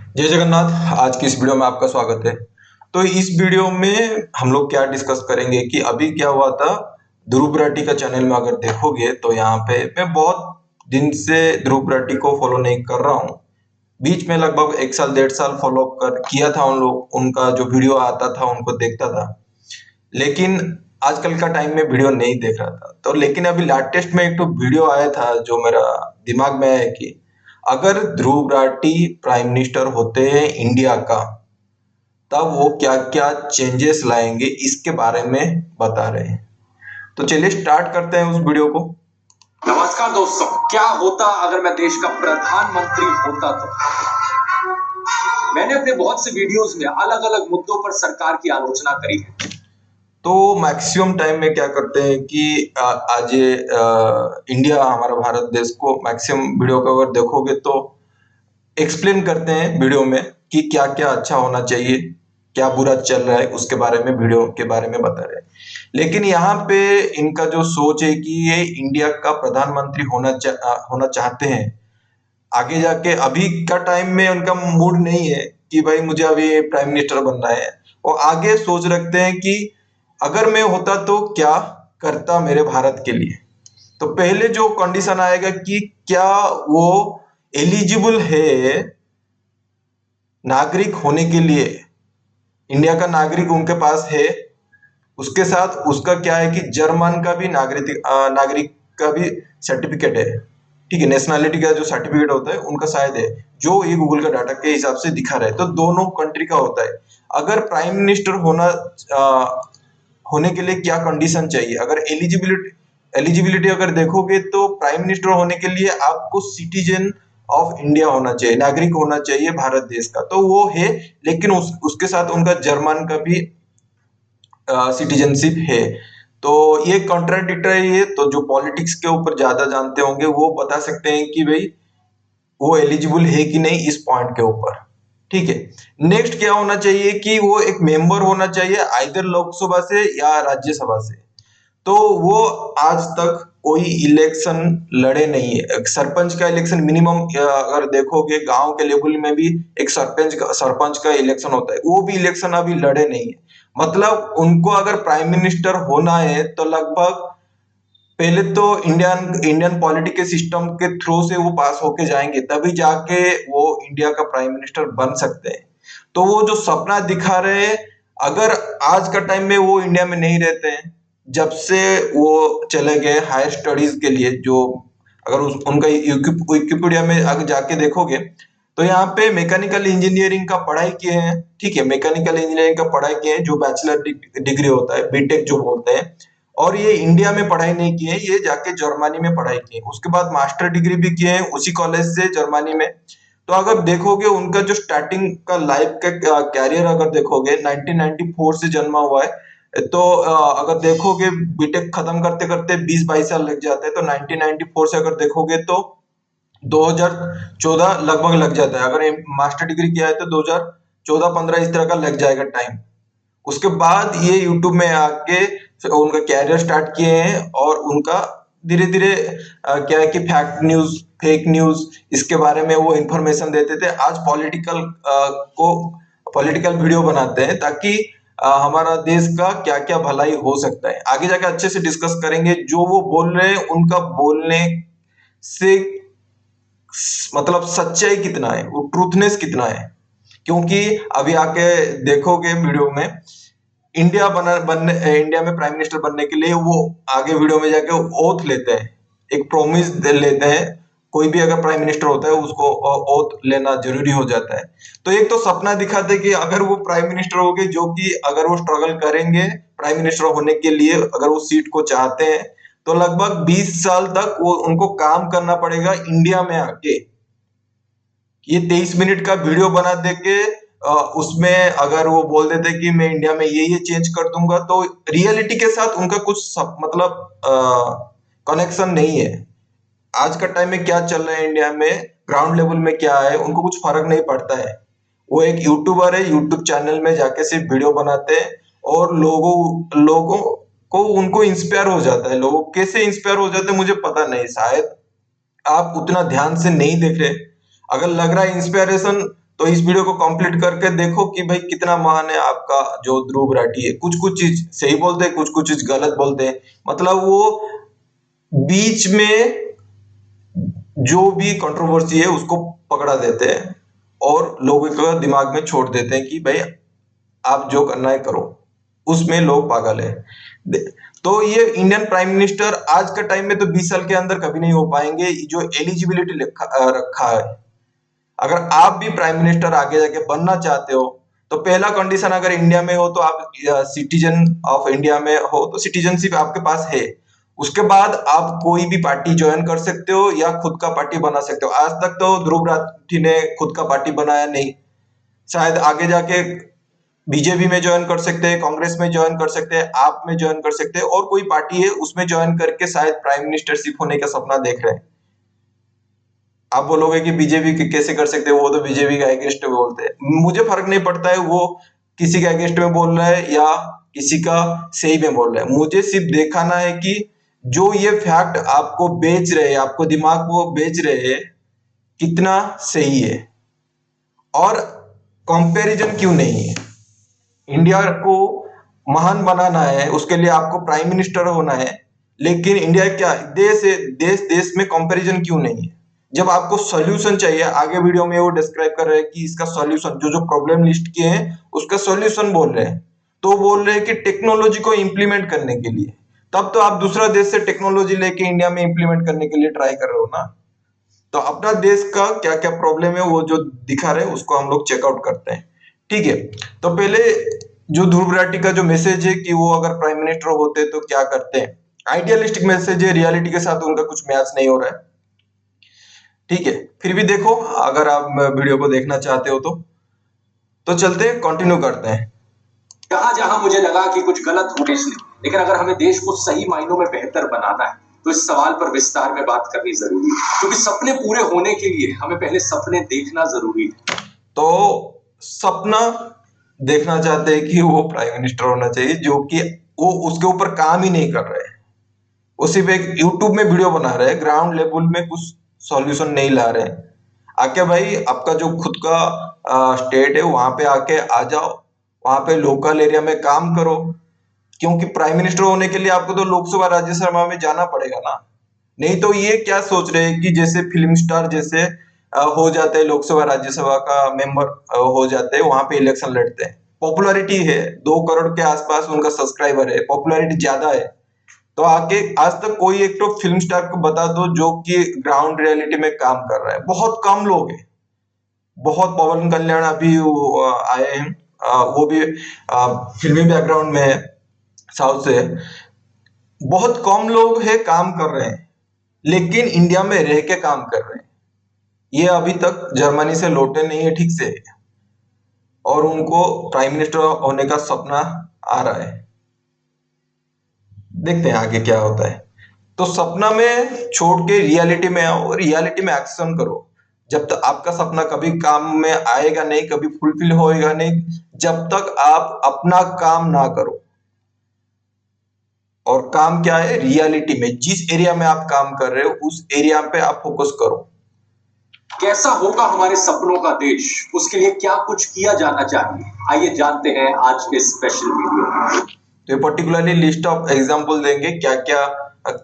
जय जगन्नाथ। आज की इस वीडियो में आपका स्वागत है। तो इस वीडियो में हम लोग क्या डिस्कस करेंगे कि अभी क्या हुआ था। ध्रुव राठी का चैनल में अगर देखोगे तो यहाँ पे मैं बहुत दिन से ध्रुव राठी को फॉलो नहीं कर रहा हूँ। बीच में लगभग 1 साल 1.5 साल फॉलो कर किया था उन लोग, उनका जो वीडियो आता था उनको देखता था। लेकिन आजकल का टाइम में वीडियो नहीं देख रहा था। तो लेकिन अभी लेटेस्ट में एक तो वीडियो आया था जो मेरा दिमाग में है कि अगर ध्रुव राठी प्राइम मिनिस्टर होते हैं इंडिया का, तब वो क्या क्या चेंजेस लाएंगे इसके बारे में बता रहे हैं। तो चलिए स्टार्ट करते हैं उस वीडियो को। नमस्कार दोस्तों, क्या होता अगर मैं देश का प्रधानमंत्री होता तो। मैंने अपने बहुत से वीडियोस में अलग अलग मुद्दों पर सरकार की आलोचना करी है। तो मैक्सिमम टाइम में क्या करते हैं कि आज ये इंडिया, हमारा भारत देश को मैक्सिमम वीडियो को अगर देखोगे तो एक्सप्लेन करते हैं वीडियो में कि क्या क्या अच्छा होना चाहिए, क्या बुरा चल रहा है, उसके बारे में वीडियो के बारे में बता रहे हैं। लेकिन यहाँ पे इनका जो सोच है कि ये इंडिया का प्रधानमंत्री होना चाहते हैं आगे जाके। अभी का टाइम में उनका मूड नहीं है कि भाई मुझे अभी प्राइम मिनिस्टर बनना है। वो आगे सोच रखते हैं कि अगर मैं होता तो क्या करता मेरे भारत के लिए। तो पहले जो कंडीशन आएगा कि क्या वो एलिजिबल है नागरिक होने के लिए, इंडिया का नागरिक उनके पास है। उसके साथ उसका क्या है कि जर्मन का भी नागरिक का भी सर्टिफिकेट है। ठीक है, नेशनैलिटी का जो सर्टिफिकेट होता है उनका शायद है, जो ये गूगल का डाटा के हिसाब से दिखा रहा है। तो दोनों कंट्री का होता है। अगर प्राइम मिनिस्टर होने के लिए क्या कंडीशन चाहिए, अगर एलिजिबिलिटी अगर देखोगे तो प्राइम मिनिस्टर होने के लिए आपको सिटीजन ऑफ इंडिया होना चाहिए, नागरिक होना चाहिए भारत देश का। तो वो है, लेकिन उसके साथ उनका जर्मन का भी सिटीजनशिप है। तो ये कॉन्ट्राडिक्टरी है। तो जो पॉलिटिक्स के ऊपर ज्यादा जानते होंगे वो बता सकते हैं कि भाई वो एलिजिबल है कि नहीं इस पॉइंट के ऊपर। ठीक है। नेक्स्ट क्या होना चाहिए कि वो एक मेंबर होना चाहिए आइदर लोकसभा से या राज्यसभा से। तो वो आज तक कोई इलेक्शन लड़े नहीं है। एक सरपंच का इलेक्शन मिनिमम अगर देखोगे गांव के लेवल में भी एक सरपंच का इलेक्शन होता है, वो भी इलेक्शन अभी लड़े नहीं है। मतलब उनको अगर प्राइम मिनिस्टर होना है तो लगभग पहले तो इंडियन इंडियन पॉलिटिकल सिस्टम के थ्रू से वो पास होके जाएंगे, तभी जाके वो इंडिया का प्राइम मिनिस्टर बन सकते हैं। तो वो जो सपना दिखा रहे हैं, अगर आज का टाइम में वो इंडिया में नहीं रहते हैं, जब से वो चले गए हायर स्टडीज के लिए, जो अगर उनका विकिपीडिया में अगर जाके देखोगे तो यहाँ पे मैकेनिकल इंजीनियरिंग का पढ़ाई किए हैं। ठीक है, मैकेनिकल इंजीनियरिंग का पढ़ाई किए हैं जो बैचलर डिग्री होता है, बीटेक जो बोलते हैं। और ये इंडिया में पढ़ाई नहीं की है, ये जाके जर्मनी में पढ़ाई की है। उसके बाद मास्टर डिग्री भी किए हैं उसी कॉलेज से जर्मनी में। तो अगर देखोगे उनका जो स्टार्टिंग का लाइफ का कैरियर अगर देखोगे 1994 से जन्मा हुआ है। तो अगर देखोगे बीटेक खत्म करते करते 20-22 साल लग जाते हैं। तो 1994 से अगर देखोगे तो 2014 लगभग लग जाता है। अगर मास्टर डिग्री किया है तो 2014-15 इस तरह का लग जाएगा टाइम। उसके बाद ये यूट्यूब में आके उनका कैरियर स्टार्ट किए हैं। और उनका धीरे धीरे क्या है कि फेक न्यूज इसके बारे में वो इंफॉर्मेशन देते थे। आज पॉलिटिकल वीडियो बनाते हैं ताकि हमारा देश का क्या क्या भलाई हो सकता है। आगे जाके अच्छे से डिस्कस करेंगे। जो वो बोल रहे हैं उनका बोलने से मतलब सच्चाई कितना है, वो ट्रूथनेस कितना है। क्योंकि अभी आके देखोगे वीडियो में इंडिया में प्राइम मिनिस्टर बनने के लिए वो आगे वीडियो में जाके ओथ लेते हैं, एक प्रॉमिस लेते हैं। कोई भी अगर प्राइम मिनिस्टर होता है उसको ओथ लेना जरूरी हो जाता है। तो एक तो सपना दिखाते हैं कि अगर वो प्राइम मिनिस्टर हो गए, जो कि अगर वो स्ट्रगल करेंगे प्राइम मिनिस्टर होने के लिए, अगर वो सीट को चाहते हैं तो लगभग 20 साल तक वो उनको काम करना पड़ेगा इंडिया में आके। ये 23 मिनट का वीडियो बना दे के उसमें अगर वो बोल देते कि मैं इंडिया में ये चेंज कर दूंगा, तो रियलिटी के साथ उनका कुछ मतलब कनेक्शन नहीं है। आज का टाइम में क्या चल रहा है इंडिया में, ग्राउंड लेवल में क्या है, उनको कुछ फर्क नहीं पड़ता है। वो एक यूट्यूबर है, यूट्यूब चैनल में जाके सिर्फ वीडियो बनाते हैं और लोगों लोगों को उनको इंस्पायर हो जाता है। लोगों कैसे इंस्पायर हो जाते हैं मुझे पता नहीं, शायद आप उतना ध्यान से नहीं देख रहे। अगर लग रहा है इंस्पिरेशन तो इस वीडियो को कंप्लीट करके देखो कि भाई कितना महान है आपका जो ध्रुव राठी है। कुछ कुछ चीज सही बोलते हैं, कुछ कुछ चीज गलत बोलते हैं, मतलब वो बीच में जो भी कंट्रोवर्सी है उसको पकड़ा देते हैं और लोगों के दिमाग में छोड़ देते हैं कि भाई आप जो करना है करो, उसमें लोग पागल है। तो ये इंडियन प्राइम मिनिस्टर आज के टाइम में तो 20 साल के अंदर कभी नहीं हो पाएंगे। जो एलिजिबिलिटी रखा है, अगर आप भी प्राइम मिनिस्टर आगे जाके बनना चाहते हो तो पहला कंडीशन, अगर इंडिया में हो तो आप सिटीजन ऑफ इंडिया में हो तो सिटीजनशिप आपके पास है। उसके बाद आप कोई भी पार्टी ज्वाइन कर सकते हो या खुद का पार्टी बना सकते हो। आज तक तो ध्रुव राठी ने खुद का पार्टी बनाया नहीं, शायद आगे जाके बीजेपी में ज्वाइन कर सकते हैं, कांग्रेस में ज्वाइन कर सकते हैं, आप में ज्वाइन कर सकते हैं, और कोई पार्टी है उसमें ज्वाइन करके शायद प्राइम मिनिस्टरशिप होने का सपना देख रहे हैं। आप बोलोगे कि बीजेपी कैसे कर सकते हैं, वो तो बीजेपी का अगेंस्ट में बोलते हैं। मुझे फर्क नहीं पड़ता है वो किसी का अगेंस्ट में बोल रहा है या किसी का सही में बोल रहा है। मुझे सिर्फ दिखाना है कि जो ये फैक्ट आपको बेच रहे हैं, आपको दिमाग को बेच रहे हैं, कितना सही है और कंपैरिजन क्यों नहीं है। इंडिया को महान बनाना है, उसके लिए आपको प्राइम मिनिस्टर होना है, लेकिन इंडिया क्या देश है, देश देश में कंपैरिजन क्यों नहीं है। जब आपको सॉल्यूशन चाहिए, आगे वीडियो में वो डिस्क्राइब कर रहे हैं कि इसका सॉल्यूशन, जो जो प्रॉब्लम लिस्ट किए हैं उसका सॉल्यूशन बोल रहे हैं। तो बोल रहे हैं कि टेक्नोलॉजी को इंप्लीमेंट करने के लिए, तब तो आप दूसरा देश से टेक्नोलॉजी लेके इंडिया में इंप्लीमेंट करने के लिए ट्राई कर रहे हो ना। तो अपना देश का क्या क्या प्रॉब्लम है वो जो दिखा रहे हैं उसको हम लोग चेकआउट करते हैं। ठीक है, तो पहले जो ध्रुव राठी का जो मैसेज है कि वो अगर प्राइम मिनिस्टर होते तो क्या करते हैं, आइडियलिस्टिक मैसेज है, रियलिटी के साथ उनका कुछ मैच नहीं हो रहा है। ठीक है, फिर भी देखो, अगर आप वीडियो को देखना चाहते हो तो चलते हैं, कंटिन्यू करते हैं। जहां जहां मुझे लगा कि कुछ गलत हो देश ने, लेकिन अगर हमें देश को सही मायनों में बेहतर बनाना है तो इस सवाल पर विस्तार में बात करनी जरूरी है, क्योंकि सपने पूरे होने के लिए हमें पहले सपने देखना जरूरी है। तो सपना देखना चाहते हैं कि वो प्राइम मिनिस्टर होना चाहिए, जो कि वो उसके ऊपर काम ही नहीं कर रहे हैं। वो सिर्फ एक यूट्यूब में वीडियो बना रहे हैं, ग्राउंड लेवल में कुछ सॉल्यूशन नहीं ला रहे हैं। आके भाई आपका जो खुद का स्टेट है वहां पे आके आ जाओ, वहां पे लोकल एरिया में काम करो, क्योंकि प्राइम मिनिस्टर होने के लिए आपको तो लोकसभा राज्यसभा में जाना पड़ेगा ना। नहीं तो ये क्या सोच रहे हैं कि जैसे फिल्म स्टार जैसे हो जाते हैं, लोकसभा राज्यसभा का मेंबर हो जाते हैं, वहां पे इलेक्शन लड़ते हैं, पॉपुलैरिटी है, 2 करोड़ के आसपास उनका सब्सक्राइबर है, पॉपुलैरिटी ज्यादा है। तो आके आज तक कोई एक तो फिल्म स्टार को बता दो जो कि ग्राउंड रियलिटी में काम कर रहा है, बहुत कम लोग हैं। बहुत, पवन कल्याण अभी आए हैं, वो भी फिल्मी बैकग्राउंड में है, साउथ से। बहुत कम लोग है काम कर रहे हैं, लेकिन इंडिया में रह के काम कर रहे हैं। ये अभी तक जर्मनी से लौटे नहीं है ठीक से, और उनको प्राइम मिनिस्टर होने का सपना आ रहा है। देखते हैं आगे क्या होता है। तो सपना में छोड़ के रियलिटी में आओ, रियलिटी में एक्शन करो। जब तक आपका सपना कभी काम में आएगा नहीं, कभी फुलफिल होएगा नहीं, जब तक आप अपना काम ना करो। और काम क्या है, रियलिटी में जिस एरिया में आप काम कर रहे हो उस एरिया पे आप फोकस करो। कैसा होगा हमारे सपनों का देश, उसके लिए क्या कुछ किया जाना चाहिए, आइए जानते हैं आज के स्पेशल वीडियो में। तो ये पर्टिकुलरली लिस्ट ऑफ एग्जांपल देंगे क्या क्या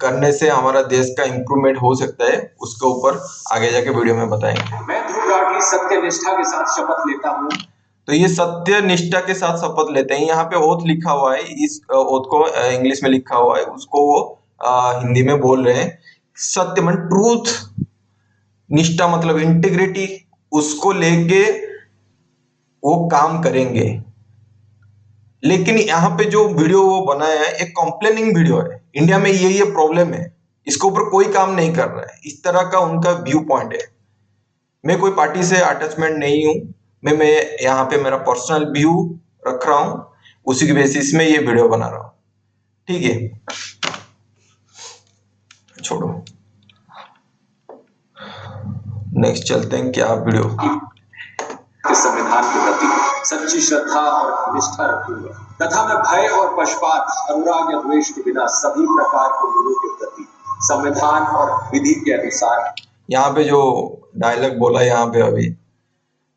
करने से हमारा देश का इंप्रूवमेंट हो सकता है, उसके ऊपर आगे जाके वीडियो में बताएंगे। मैं ध्रुव राठी सत्य निष्ठा के साथ शपथ लेता हूँ। तो ये सत्य निष्ठा के साथ शपथ लेते हैं, यहाँ पे ओथ लिखा हुआ है, इस ओथ को इंग्लिश में लिखा हुआ है, उसको वो हिंदी में बोल रहे हैं। सत्य मन ट्रूथ, निष्ठा मतलब इंटीग्रिटी, उसको लेके वो काम करेंगे। लेकिन यहाँ पे जो वीडियो वो बनाया है एक कंप्लेनिंग वीडियो है, इंडिया में ये प्रॉब्लम है, इसके ऊपर कोई काम नहीं कर रहा है, इस तरह का उनका व्यू पॉइंट है। मैं कोई पार्टी से अटैचमेंट नहीं हूं, मैं यहाँ पे मेरा पर्सनल व्यू रख रहा हूं, उसी के बेसिस में ये वीडियो बना रहा हूं। ठीक है, छोड़ो, नेक्स्ट चलते हैं क्या वीडियो। संविधान के प्रति सच्ची श्रद्धा और निष्ठा रखूंगा तथा मैं भय और पक्षपात, अनुराग या द्वेष के बिना सभी प्रकार के मूल्यों के प्रति संविधान और विधि के अनुसार। यहाँ पे जो डायलॉग बोला यहाँ पे अभी,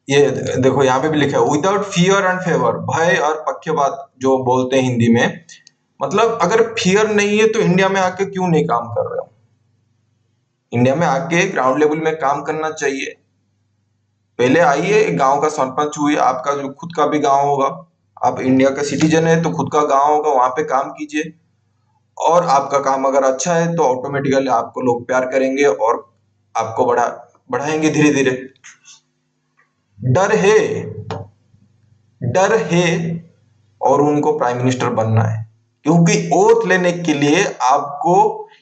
ये देखो यहाँ पे भी लिखा है विदाउट फियर एंड फेवर, भय और पक्षपात जो बोलते हैं हिंदी में। मतलब अगर फियर नहीं है तो इंडिया में आके क्यों नहीं काम कर रहे हो? इंडिया में आके ग्राउंड लेवल में काम करना चाहिए। पहले आइए, गांव का सरपंच हुई, आपका जो खुद का भी गांव होगा, आप इंडिया का सिटीजन है तो खुद का गांव होगा, वहां पे काम कीजिए। और आपका काम अगर अच्छा है तो ऑटोमेटिकली आपको लोग प्यार करेंगे और आपको बढ़ाएंगे धीरे धीरे। डर है, डर है, और उनको प्राइम मिनिस्टर बनना है, क्योंकि ओथ लेने के लिए आपको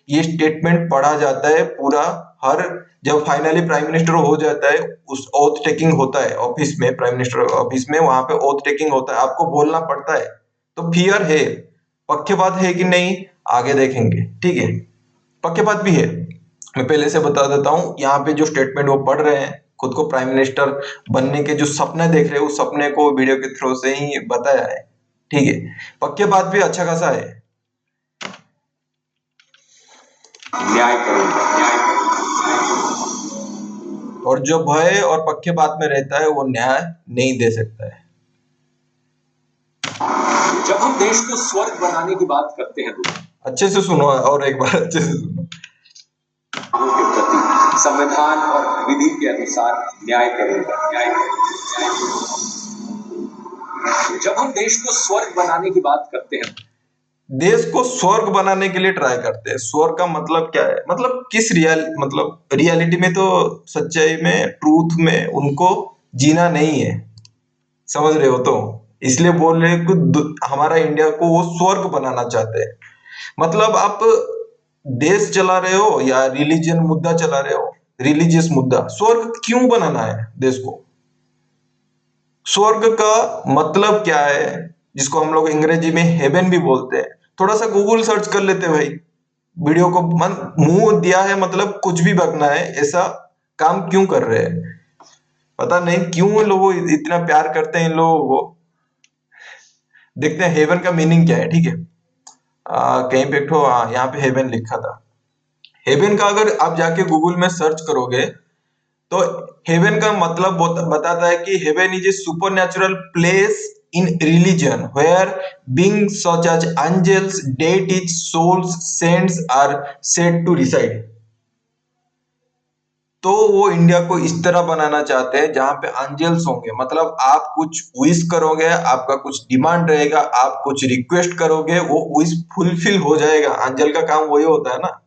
ये स्टेटमेंट पढ़ा जाता है पूरा। हर जब फाइनली प्राइम मिनिस्टर हो जाता है, उस ओथ टेकिंग होता है ऑफिस में, प्राइम मिनिस्टर ऑफिस में, वहां पे ओथ टेकिंग होता है, आपको बोलना पड़ता है। तो फियर है, पक्षपात है कि नहीं आगे देखेंगे, ठीक है। पक्षपात भी है, मैं पहले से बता देता हूँ। यहाँ पे जो स्टेटमेंट वो पढ़ रहे हैं, खुद को प्राइम मिनिस्टर बनने के जो सपने देख रहे हैं, उस सपने को वीडियो के थ्रू से ही बताया है, ठीक है। पक्षपात भी अच्छा खासा है। न्याय करूंगा, न्याय और जो भय और पक्षपात में रहता है वो न्याय नहीं दे सकता है। जब हम देश को स्वर्ग बनाने की बात करते हैं तो अच्छे से सुनो, और एक बार अच्छे से सुनो। के प्रति संविधान और विधि के अनुसार न्याय करूंगा, न्याय जब हम देश को स्वर्ग बनाने की बात करते हैं, देश को स्वर्ग बनाने के लिए ट्राई करते हैं। स्वर्ग का मतलब क्या है? मतलब किस मतलब रियलिटी में तो, सच्चाई में, ट्रूथ में उनको जीना नहीं है, समझ रहे हो? तो इसलिए बोल रहे हैं कि हमारा इंडिया को वो स्वर्ग बनाना चाहते हैं। मतलब आप देश चला रहे हो या रिलीजन मुद्दा चला रहे हो, रिलीजियस मुद्दा, स्वर्ग क्यों बनाना है देश को? स्वर्ग का मतलब क्या है, जिसको हम लोग अंग्रेजी में हेवन भी बोलते हैं? थोड़ा सा गूगल सर्च कर लेते भाई। वीडियो को मन मुंह दिया है मतलब कुछ भी बकना है, ऐसा काम क्यों कर रहे हैं? पता नहीं क्यों लोग इतना प्यार करते हैं इन लोगों को। देखते हैं हेवन का मीनिंग क्या है, ठीक है। कहीं पे यहाँ पे हेवन लिखा था। हेवन का अगर आप जाके गूगल में सर्च करोगे तो हेवन का मतलब बताता है कि heaven is a supernatural place in religion where beings such as angels, deities, souls, saints are said to reside. तो वो इंडिया को इस तरह बनाना चाहते हैं जहां पे एंजल्स होंगे। मतलब आप कुछ विश करोगे, आपका कुछ डिमांड रहेगा, आप कुछ रिक्वेस्ट करोगे, वो विश फुलफिल हो जाएगा। एंजल का काम वही होता है ना।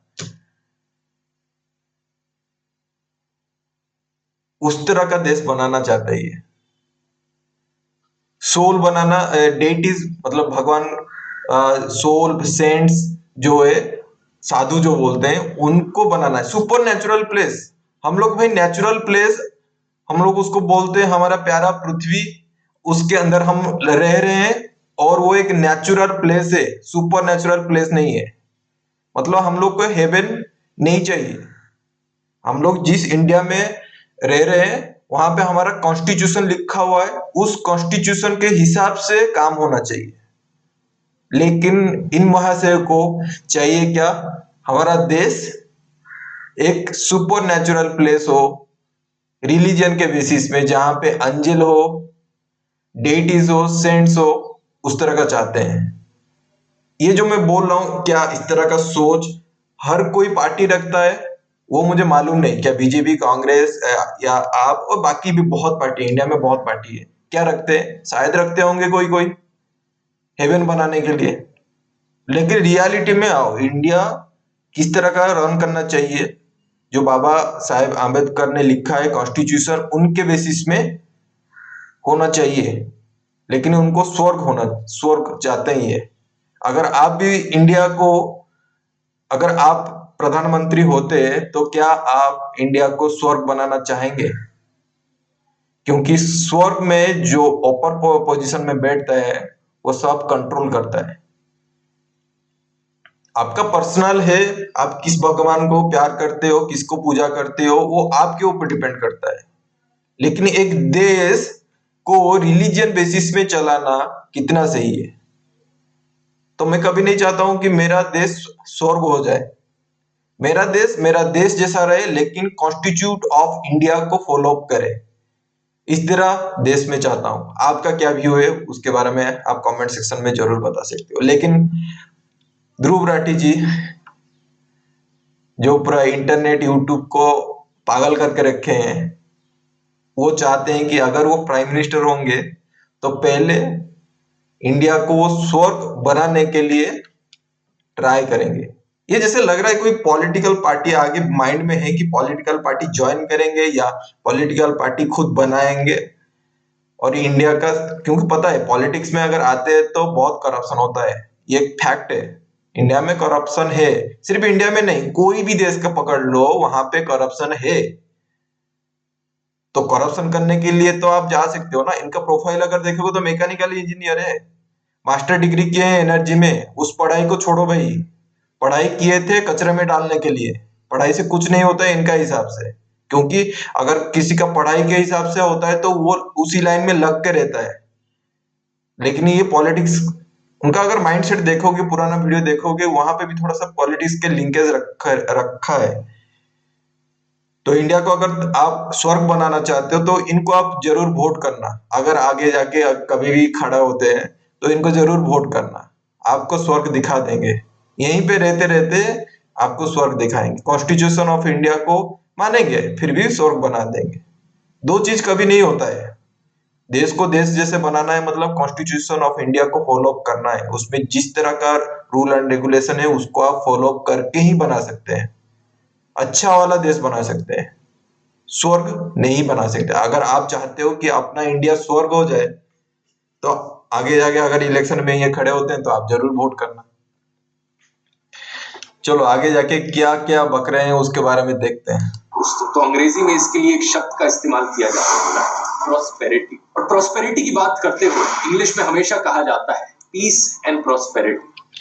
उस तरह का देश बनाना चाहता है ये। सोल बनाना, डेटीज मतलब भगवान, सोल, सेंट्स जो है, साधु जो बोलते हैं, उनको बनाना है। सुपर नेचुरल प्लेस, हम लोग भाई नेचुरल प्लेस, हम लोग उसको बोलते हैं हमारा प्यारा पृथ्वी, उसके अंदर हम रह रहे हैं, और वो एक नेचुरल प्लेस है, सुपर नेचुरल प्लेस नहीं है। मतलब हम लोग को हेवन नहीं चाहिए। हम लोग जिस इंडिया में रह रहे हैं वहां पे हमारा कॉन्स्टिट्यूशन लिखा हुआ है, उस कॉन्स्टिट्यूशन के हिसाब से काम होना चाहिए। लेकिन इन महाशय को चाहिए क्या? हमारा देश एक सुपर नेचुरल प्लेस हो, रिलीजन के बेसिस में, जहां पे अंजल हो, डेटीज हो, सेंट्स हो, उस तरह का चाहते हैं। ये जो मैं बोल रहा हूं, क्या इस तरह का सोच हर कोई पार्टी रखता है? वो मुझे मालूम नहीं। क्या बीजेपी, कांग्रेस, या आप और बाकी भी बहुत पार्टी, इंडिया में बहुत पार्टी है, क्या रखते हैं? शायद रखते होंगे कोई कोई हेवन बनाने के लिए। लेकिन रियलिटी में आओ, इंडिया किस तरह का रन करना चाहिए, जो बाबा साहेब आम्बेडकर ने लिखा है कॉन्स्टिट्यूशन, उनके बेसिस में होना चाहिए। लेकिन उनको स्वर्ग चाहते ही है। अगर आप भी इंडिया को, अगर आप प्रधानमंत्री होते तो क्या आप इंडिया को स्वर्ग बनाना चाहेंगे? क्योंकि स्वर्ग में जो अपर पोजीशन में बैठता है वो सब कंट्रोल करता है। आपका पर्सनल है, आप किस भगवान को प्यार करते हो, किसको पूजा करते हो, वो आपके ऊपर डिपेंड करता है। लेकिन एक देश को रिलीजियन बेसिस में चलाना कितना सही है? तो मैं कभी नहीं चाहता हूं कि मेरा देश स्वर्ग हो जाए। मेरा देश जैसा रहे, लेकिन कॉन्स्टिट्यूट ऑफ इंडिया को फॉलो अप करे। इस तरह देश में चाहता हूं। आपका क्या व्यू है उसके बारे में आप कमेंट सेक्शन में जरूर बता सकते हो। लेकिन ध्रुव राठी जी जो पूरा इंटरनेट यूट्यूब को पागल करके रखे हैं, वो चाहते हैं कि अगर वो प्राइम मिनिस्टर होंगे तो पहले इंडिया को वो स्वर्ग बनाने के लिए ट्राई करेंगे। ये जैसे लग रहा है कोई पॉलिटिकल पार्टी आगे माइंड में है कि पॉलिटिकल पार्टी ज्वाइन करेंगे या पॉलिटिकल पार्टी खुद बनाएंगे और इंडिया का, क्योंकि पता है पॉलिटिक्स में अगर आते हैं तो बहुत करप्शन होता है, ये एक फैक्ट है। इंडिया में करप्शन है, सिर्फ इंडिया में नहीं, कोई भी देश का पकड़ लो वहां पे करप्शन है। तो करप्शन करने के लिए तो आप जा सकते हो ना। इनका प्रोफाइल अगर देखोगे तो मैकेनिकल इंजीनियर है, मास्टर डिग्री किए हैं एनर्जी में। उस पढ़ाई को छोड़ो भाई, पढ़ाई किए थे कचरे में डालने के लिए। पढ़ाई से कुछ नहीं होता है इनका हिसाब से, क्योंकि अगर किसी का पढ़ाई के हिसाब से होता है तो वो उसी लाइन में लग के रहता है। लेकिन ये पॉलिटिक्स, उनका अगर माइंडसेट देखोगे, पुराना वीडियो देखोगे, वहां पे भी थोड़ा सा पॉलिटिक्स के लिंकेज रखा है। तो इंडिया को अगर आप स्वर्ग बनाना चाहते हो तो इनको आप जरूर वोट करना। अगर आगे जाके कभी भी खड़ा होते हैं तो इनको जरूर वोट करना, आपको स्वर्ग दिखा देंगे। यहीं पे रहते रहते आपको स्वर्ग दिखाएंगे। कॉन्स्टिट्यूशन ऑफ इंडिया को मानेंगे फिर भी स्वर्ग बना देंगे। दो चीज कभी नहीं होता है। देश को देश जैसे बनाना है मतलब कॉन्स्टिट्यूशन ऑफ इंडिया को फॉलो अप करना है। उसमें जिस तरह का रूल एंड रेगुलेशन है उसको आप फॉलो अप करके ही बना सकते हैं, अच्छा वाला देश बना सकते हैं, स्वर्ग नहीं बना सकते। अगर आप चाहते हो कि अपना इंडिया स्वर्ग हो जाए तो आगे जाके अगर इलेक्शन में ये खड़े होते हैं तो आप जरूर वोट करना। चलो आगे जाके क्या क्या बक रहे हैं उसके बारे में देखते हैं। तो अंग्रेजी में इसके लिए एक शब्द का इस्तेमाल किया जाता है, प्रॉस्पेरिटी। और प्रॉस्पेरिटी की बात करते हुए इंग्लिश में हमेशा कहा जाता है पीस एंड प्रॉस्पेरिटी।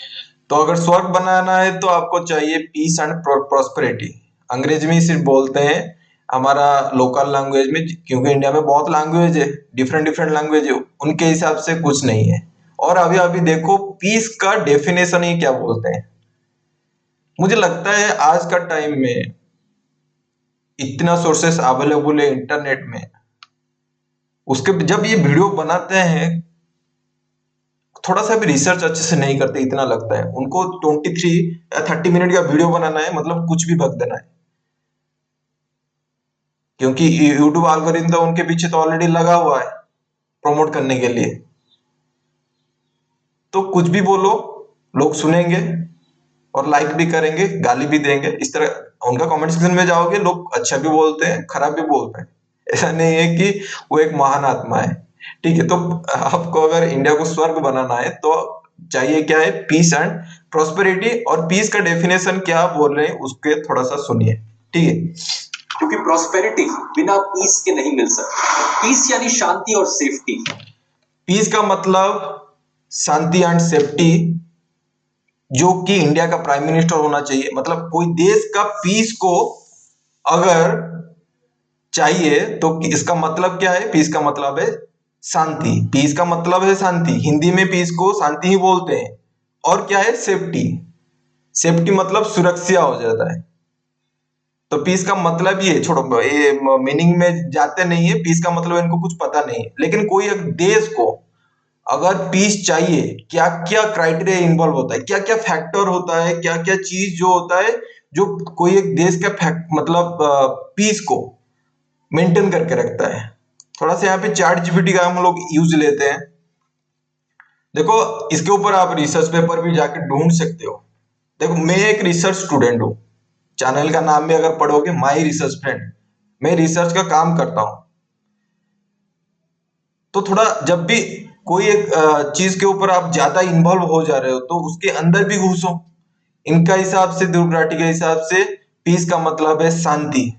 तो अगर स्वर्ग बनाना है तो आपको चाहिए पीस एंड प्रॉस्पेरिटी। अंग्रेजी में सिर्फ बोलते हैं, हमारा लोकल लैंग्वेज में, क्योंकि इंडिया में बहुत लैंग्वेज है, डिफरेंट डिफरेंट लैंग्वेज है, उनके हिसाब से कुछ नहीं है। और अभी अभी देखो पीस का डेफिनेशन ही क्या बोलते हैं। मुझे लगता है आज का टाइम में इतना सोर्सेस अवेलेबल है इंटरनेट में, उसके जब ये वीडियो बनाते हैं थोड़ा सा भी रिसर्च अच्छे से नहीं करते, इतना लगता है उनको 23 या 30 मिनट का वीडियो बनाना है, मतलब कुछ भी बक देना है। क्योंकि यूट्यूब एल्गोरिथम तो उनके पीछे तो ऑलरेडी लगा हुआ है प्रमोट करने के लिए। तो कुछ भी बोलो लोग सुनेंगे और लाइक भी करेंगे, गाली भी देंगे। इस तरह उनका कमेंट सेक्शन में जाओगे, लोग अच्छा भी बोलते हैं खराब भी बोलते हैं। ऐसा नहीं है कि वो एक महान आत्मा है। ठीक है, तो आपको अगर इंडिया को स्वर्ग बनाना है तो चाहिए क्या है, पीस एंड प्रोस्पेरिटी। और पीस का डेफिनेशन क्या बोल रहे हैं उसके थोड़ा सा सुनिए, ठीक है। क्योंकि प्रॉस्पेरिटी बिना पीस के नहीं मिल सकती। पीस यानी शांति और सेफ्टी। पीस का मतलब शांति एंड सेफ्टी, जो कि इंडिया का प्राइम मिनिस्टर होना चाहिए। मतलब कोई देश का पीस को अगर चाहिए तो इसका मतलब क्या है, पीस का मतलब है शांति। पीस का मतलब है शांति, हिंदी में पीस को शांति ही बोलते हैं। और क्या है, सेफ्टी। सेफ्टी मतलब सुरक्षा हो जाता है। तो पीस का मतलब ये छोड़ो, ये मीनिंग में जाते नहीं है। पीस का मतलब इनको कुछ पता नहीं है। लेकिन कोई एक देश को अगर पीस चाहिए, क्या क्या क्राइटेरिया इन्वॉल्व होता है, क्या क्या फैक्टर होता है, क्या क्या चीज जो होता है जो कोई एक देश का मतलब पीस को मेंटेन करके रखता है। थोड़ा सा यहाँ पे चैट जीपीटी का हम लोग यूज लेते हैं। देखो इसके ऊपर आप रिसर्च पेपर भी जाके ढूंढ सकते हो। देखो मैं एक रिसर्च स्टूडेंट हूँ, चैनल का नाम भी अगर पढ़ोगे माई रिसर्च फ्रेंड, मैं रिसर्च का काम करता हूँ। तो थोड़ा जब भी कोई एक चीज के ऊपर आप ज्यादा इन्वॉल्व हो जा रहे हो तो उसके अंदर भी घुसो। इनका हिसाब से, ध्रुव राठी के हिसाब से पीस का मतलब है शांति,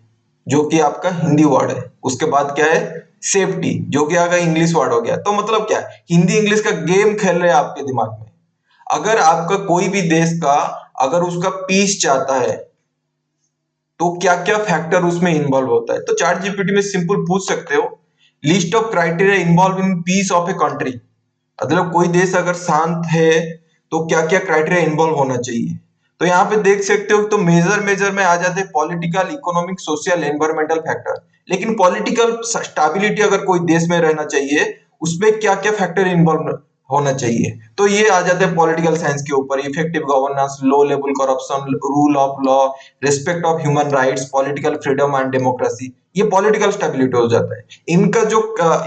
जो कि आपका हिंदी वर्ड है। उसके बाद क्या है, सेफ्टी, जो कि आपका इंग्लिश वर्ड हो गया। तो मतलब क्या है, हिंदी इंग्लिश का गेम खेल रहे हैं आपके दिमाग में। अगर आपका कोई भी देश का अगर उसका पीस चाहता है तो क्या क्या फैक्टर उसमें इन्वॉल्व होता है। तो चैट जीपीटी में सिंपल पूछ सकते हो, list of criteria involve in peace of a country. मतलब कोई देश अगर शांत है तो क्या क्या क्राइटेरिया इन्वॉल्व होना चाहिए। तो यहाँ पे देख सकते हो, तो मेजर मेजर में आ जाते हैं political, economic, social, environmental factor. लेकिन पॉलिटिकल स्टेबिलिटी अगर कोई देश में रहना चाहिए, उसमें क्या क्या फैक्टर इन्वॉल्व होना चाहिए। तो ये आ जाते हैं पॉलिटिकल साइंस के ऊपर, effective governance, low level corruption, rule of law, respect of human rights, political freedom and democracy. ये पॉलिटिकल स्टेबिलिटी हो जाता है। इनका जो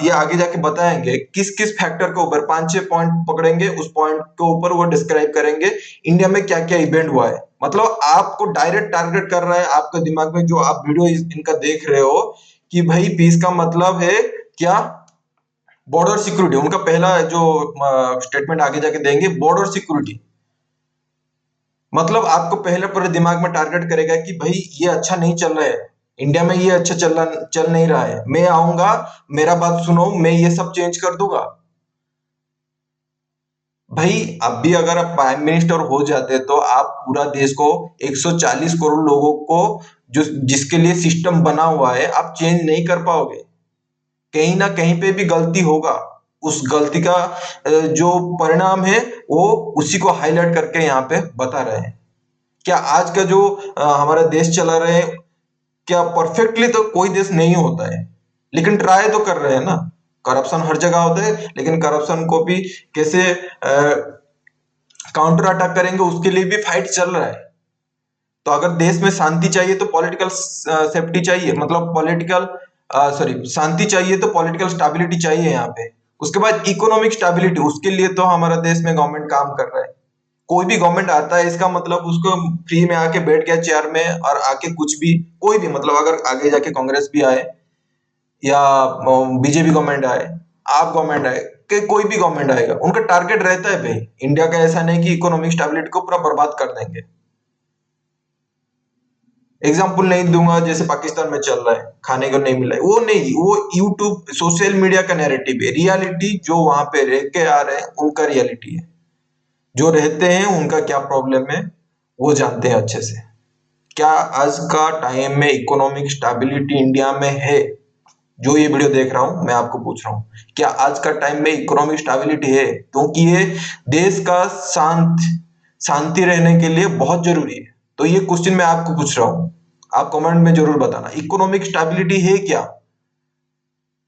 ये आगे जाके बताएंगे किस किस फैक्टर के ऊपर, 5-6 पॉइंट पकड़ेंगे, उस पॉइंट के ऊपर वो डिस्क्राइब करेंगे इंडिया में क्या क्या इवेंट हुआ है। मतलब आपको डायरेक्ट टारगेट कर रहा है आपके दिमाग में, जो आप वीडियो इनका देख रहे हो, कि भाई पीस का मतलब है क्या, बॉर्डर सिक्योरिटी। उनका पहला जो स्टेटमेंट आगे जाके देंगे, बॉर्डर सिक्योरिटी। मतलब आपको पहले पूरे दिमाग में टारगेट करेगा कि भाई ये अच्छा नहीं चल रहा है इंडिया में, ये अच्छा चल नहीं रहा है, मैं आऊंगा, मेरा बात सुनो, मैं ये सब चेंज कर दूंगा। भाई अब भी अगर आप प्राइम मिनिस्टर हो जाते तो आप पूरा देश को, 140 करोड़ लोगों को, जो जिसके लिए सिस्टम बना हुआ है, आप चेंज नहीं कर पाओगे। कहीं ना कहीं पे भी गलती होगा। उस गलती का जो परिणाम है वो उसी को हाईलाइट करके यहाँ पे बता रहे हैं। क्या आज का जो हमारा देश चला रहे हैं, क्या परफेक्टली तो कोई देश नहीं होता है, लेकिन ट्राई तो कर रहे हैं ना। करप्शन हर जगह होता है, लेकिन करप्शन को भी कैसे काउंटर अटैक करेंगे, उसके लिए भी फाइट चल रहा है। तो अगर देश में शांति चाहिए तो पॉलिटिकल सेफ्टी चाहिए, मतलब पॉलिटिकल सॉरी शांति चाहिए तो पॉलिटिकल स्टेबिलिटी चाहिए यहाँ पे। उसके बाद इकोनॉमिक स्टेबिलिटी, उसके लिए तो हमारा देश में गवर्नमेंट काम कर रहा है। कोई भी गवर्नमेंट आता है, इसका मतलब उसको फ्री में आके बैठ गया चेयर में और आके कुछ भी, कोई भी, मतलब अगर आगे जाके कांग्रेस भी आए या बीजेपी गवर्नमेंट आए, आप गवर्नमेंट आए, कि कोई भी गवर्नमेंट आएगा, उनका टारगेट रहता है भाई इंडिया का, ऐसा नहीं कि इकोनॉमिक स्टेबिलिटी को पूरा बर्बाद कर देंगे। एग्जाम्पल नहीं दूंगा, जैसे पाकिस्तान में चल रहा है, खाने को नहीं मिला है, वो नहीं, वो यूट्यूब सोशल मीडिया का नैरेटिव है। रियलिटी जो वहां पे रह के आ रहे हैं उनका रियलिटी है, जो रहते हैं उनका क्या प्रॉब्लम है वो जानते हैं अच्छे से। क्या आज का टाइम में इकोनॉमिक स्टेबिलिटी इंडिया में है? जो ये वीडियो देख रहा हूं मैं आपको पूछ रहा हूं, क्या आज का टाइम में इकोनॉमिक स्टेबिलिटी है? क्योंकि ये देश का शांति रहने के लिए बहुत जरूरी है। तो ये क्वेश्चन मैं आपको पूछ रहा हूँ, आप कमेंट में जरूर बताना, इकोनॉमिक स्टेबिलिटी है क्या?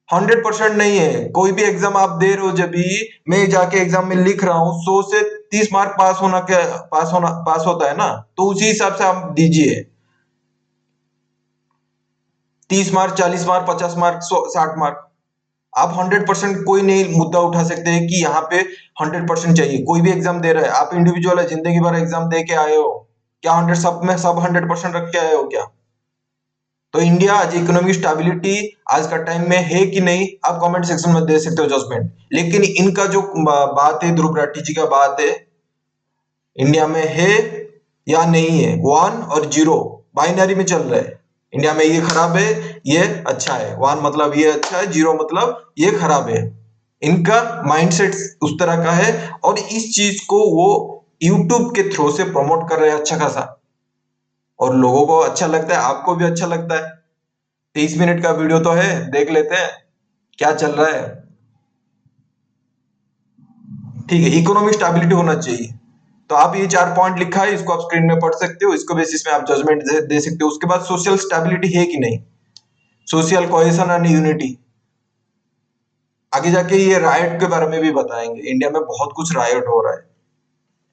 100% नहीं है। कोई भी एग्जाम आप दे रहे हो, जब भी मैं जाके एग्जाम में लिख रहा हूँ 100 से 30 मार्क पास होता है ना, तो उसी हिसाब से आप दीजिए। 30 मार्क, 40 मार्क, 50 मार्क, 60 मार्क। आप 100% कोई नहीं मुद्दा उठा सकते हैं कि यहाँ पे 100% चाहिए। कोई भी एग्जाम दे रहा है, आप इंडिविजुअल है, जिंदगी भर एग्जाम दे के आए हो, क्या 100 सब में सब 100% रख के आए हो क्या? तो इंडिया आज इकोनॉमिक स्टेबिलिटी आज का टाइम में है कि नहीं, आप कमेंट सेक्शन में दे सकते हो जजमेंट। लेकिन इनका जो बात है, ध्रुव राठी जी का बात है, इंडिया में है या नहीं है, 1 और 0 बाइनरी में चल रहा है। इंडिया में ये खराब है, ये अच्छा है, 1 मतलब ये अच्छा है, 0 मतलब ये खराब है। इनका माइंडसेट उस तरह का है, और इस चीज को वो यूट्यूब के थ्रू से प्रमोट कर रहे हैं अच्छा खासा, और लोगों को अच्छा लगता है, आपको भी अच्छा लगता है। 30 मिनट का वीडियो तो है, देख लेते हैं क्या चल रहा है। ठीक है, इकोनॉमिक स्टेबिलिटी होना चाहिए। तो आप ये 4 पॉइंट लिखा है, इसको आप स्क्रीन में पढ़ सकते हो, इसको बेसिस में आप जजमेंट दे सकते हो। उसके बाद सोशल स्टेबिलिटी है कि नहीं, सोशल कोहेशन एंड यूनिटी। आगे जाके ये रायट के बारे में भी बताएंगे। इंडिया में बहुत कुछ रायट हो रहा है,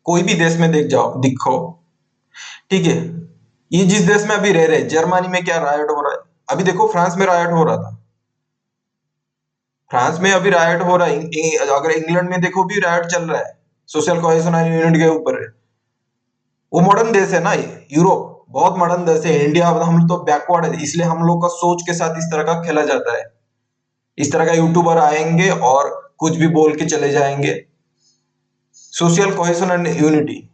कोई भी देश में देख जाओ, दिखो। ठीक है, ये जिस देश में अभी रह रहे हैं, जर्मनी में क्या रायट हो रहा है, अभी देखो फ्रांस में रायट हो रहा था, फ्रांस में अभी रायट हो रहा है। अगर इंग्लैंड में देखो भी रायट चल रहा है, सोशल कोहेशन एंड यूनिटी के ऊपर है। वो मॉडर्न देश है ना, ये यूरोप बहुत मॉडर्न देश है। इंडिया हम तो बैकवर्ड है, इसलिए हम लोग का सोच के साथ इस तरह का खेला जाता है। इस तरह का यूट्यूबर आएंगे और कुछ भी बोल के चले जाएंगे। Social cohesion and unity,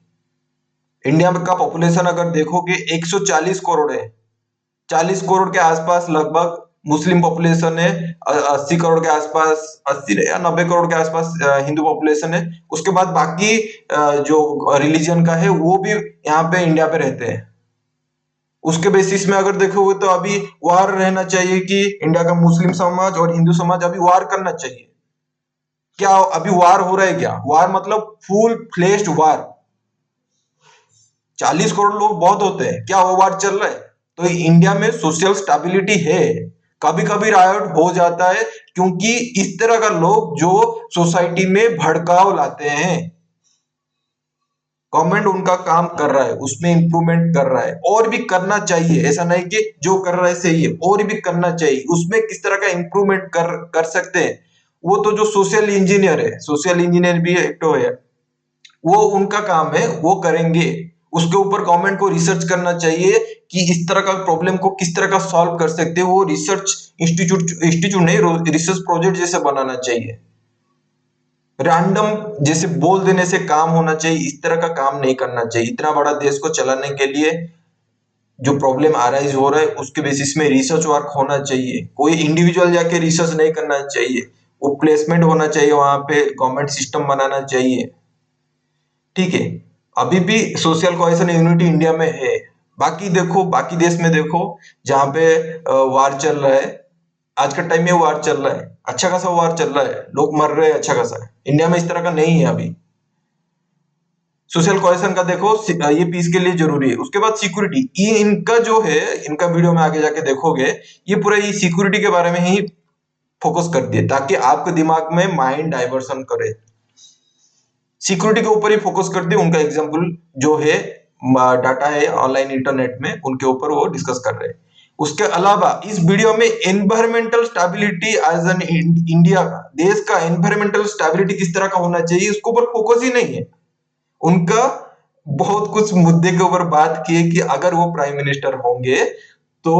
India का पॉपुलेशन अगर देखोगे 140 करोड़ है, 40 करोड़ के आसपास लगभग मुस्लिम पॉपुलेशन है, 80 करोड़ के आसपास, 80 या 90 करोड़ के आसपास हिंदू पॉपुलेशन है। उसके बाद बाकी जो रिलीजन का है वो भी यहाँ पे इंडिया पे रहते हैं। उसके बेसिस में अगर देखोगे तो अभी वार रहना चाहिए कि इंडिया का मुस्लिम समाज और हिंदू समाज अभी वार करना चाहिए। क्या अभी वार हो रहा है? क्या वार मतलब फुल फ्लेश्ड वार, 40 करोड़ लोग बहुत होते हैं, क्या वो वार चल रहा है? तो इंडिया में सोशल स्टेबिलिटी है, कभी कभी रायट हो जाता है क्योंकि इस तरह का लोग जो सोसाइटी में भड़काव लाते हैं। गवर्नमेंट उनका काम कर रहा है, उसमें इंप्रूवमेंट कर रहा है, और भी करना चाहिए, ऐसा नहीं कि जो कर रहा है सही है, और भी करना चाहिए। उसमें किस तरह का इंप्रूवमेंट कर सकते हैं, वो तो जो सोशल इंजीनियर है, सोशल इंजीनियर भी एक तो है, वो उनका काम है, वो करेंगे। उसके ऊपर गवर्नमेंट को रिसर्च करना चाहिए कि इस तरह का प्रॉब्लम को किस तरह का सॉल्व कर सकते हैं। वो रिसर्च इंस्टीट्यूट नहीं, रिसर्च प्रोजेक्ट जैसे बनाना चाहिए। रैंडम जैसे बोल देने से काम होना चाहिए, इस तरह का काम नहीं करना चाहिए। इतना बड़ा देश को चलाने के लिए जो प्रॉब्लम अराइज हो रहा है उसके बेसिस में रिसर्च वर्क होना चाहिए। कोई इंडिविजुअल जाके रिसर्च नहीं करना चाहिए, वो प्लेसमेंट होना चाहिए, वहां पे गवर्नमेंट सिस्टम बनाना चाहिए। ठीक है, अभी भी सोशल कोहेशन यूनिटी इंडिया में है। बाकी देखो, बाकी देश में देखो, जहाँ पे वार चल रहा है, आज के टाइम में वार चल रहा है, अच्छा खासा वार चल रहा है, लोग मर रहे हैं अच्छा खासा। इंडिया में इस तरह का नहीं है अभी। सोशल कोहेशन का देखो, ये पीस के लिए जरूरी है। उसके बाद सिक्योरिटी, ये इनका जो है, इनका वीडियो में आगे जाके देखोगे, ये पूरा ये सिक्योरिटी के बारे में ही फोकस कर दिए ताकि आपके दिमाग में माइंड डाइवर्सन करे। सिक्योरिटी के ऊपर ही फोकस कर दिए। उनका एग्जाम्पल जो है, डाटा है ऑनलाइन इंटरनेट में, उनके ऊपर वो डिस्कस कर रहे हैं। उसके अलावा इस वीडियो में environmental stability as an India, देश का एनवायरमेंटल स्टेबिलिटी किस तरह का होना चाहिए, उसके ऊपर फोकस ही नहीं है उनका। बहुत कुछ मुद्दे के ऊपर बात की है कि अगर वो प्राइम मिनिस्टर होंगे तो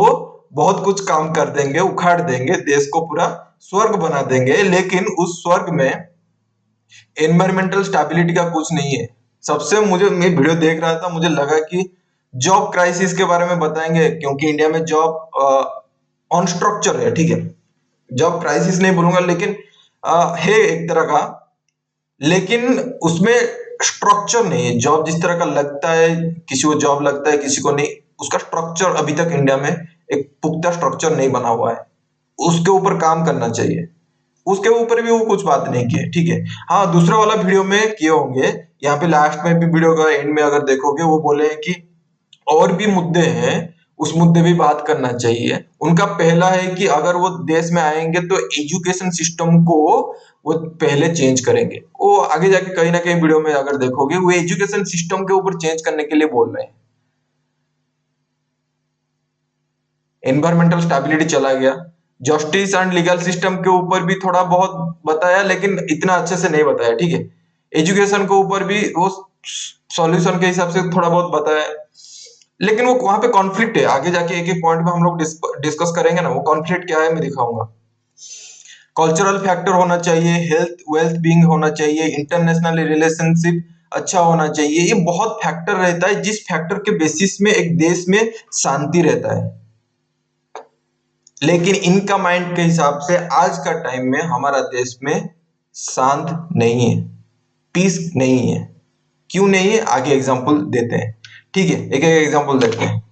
बहुत कुछ काम कर देंगे, उखाड़ देंगे, देश को पूरा स्वर्ग बना देंगे। लेकिन उस स्वर्ग में एनवायरमेंटल स्टेबिलिटी का कुछ नहीं है। सबसे मुझे, मैं वीडियो देख रहा था, मुझे लगा कि जॉब क्राइसिस के बारे में बताएंगे, क्योंकि इंडिया में जॉब ऑन स्ट्रक्चर है। ठीक है, जॉब क्राइसिस नहीं बोलूंगा, लेकिन है एक तरह का, लेकिन उसमें स्ट्रक्चर नहीं है। जॉब जिस तरह का लगता है, किसी को जॉब लगता है, किसी को नहीं, उसका स्ट्रक्चर अभी तक इंडिया में एक पुख्ता स्ट्रक्चर नहीं बना हुआ है। उसके ऊपर काम करना चाहिए। उसके ऊपर भी वो कुछ बात नहीं की है। ठीक है, हाँ, दूसरा वाला वीडियो में किए होंगे, यहाँ पे लास्ट में भी, वीडियो का एंड में अगर देखोगे, वो बोले हैं कि और भी मुद्दे हैं, उस मुद्दे भी बात करना चाहिए। उनका पहला है कि अगर वो देश में आएंगे तो एजुकेशन सिस्टम को वो पहले चेंज करेंगे। वो आगे जाके कहीं ना कहीं वीडियो में अगर देखोगे, वो एजुकेशन सिस्टम के ऊपर चेंज करने के लिए बोल रहे हैं। एनवायरमेंटल स्टेबिलिटी चला गया, जस्टिस एंड लीगल सिस्टम के ऊपर भी थोड़ा बहुत बताया, लेकिन इतना अच्छे से नहीं बताया। ठीक है, एजुकेशन के ऊपर भी वो सॉल्यूशन के हिसाब से थोड़ा बहुत बताया, लेकिन वो वहां पे कॉन्फ्लिक्ट है। आगे जाके एक एक पॉइंट में हम लोग डिस्कस करेंगे ना, वो कॉन्फ्लिक्ट क्या है मैं दिखाऊंगा। कल्चरल फैक्टर होना चाहिए, हेल्थ वेल्थ बीइंग होना चाहिए, इंटरनेशनल रिलेशनशिप अच्छा होना चाहिए। ये बहुत फैक्टर रहता है, जिस फैक्टर के बेसिस में एक देश में शांति रहता है। लेकिन इनका माइंड के हिसाब से आज का टाइम में हमारा देश में शांत नहीं है, पीस नहीं है। क्यों नहीं है, आगे एग्जांपल देते हैं। ठीक है, एक एक एग्जांपल देखते हैं।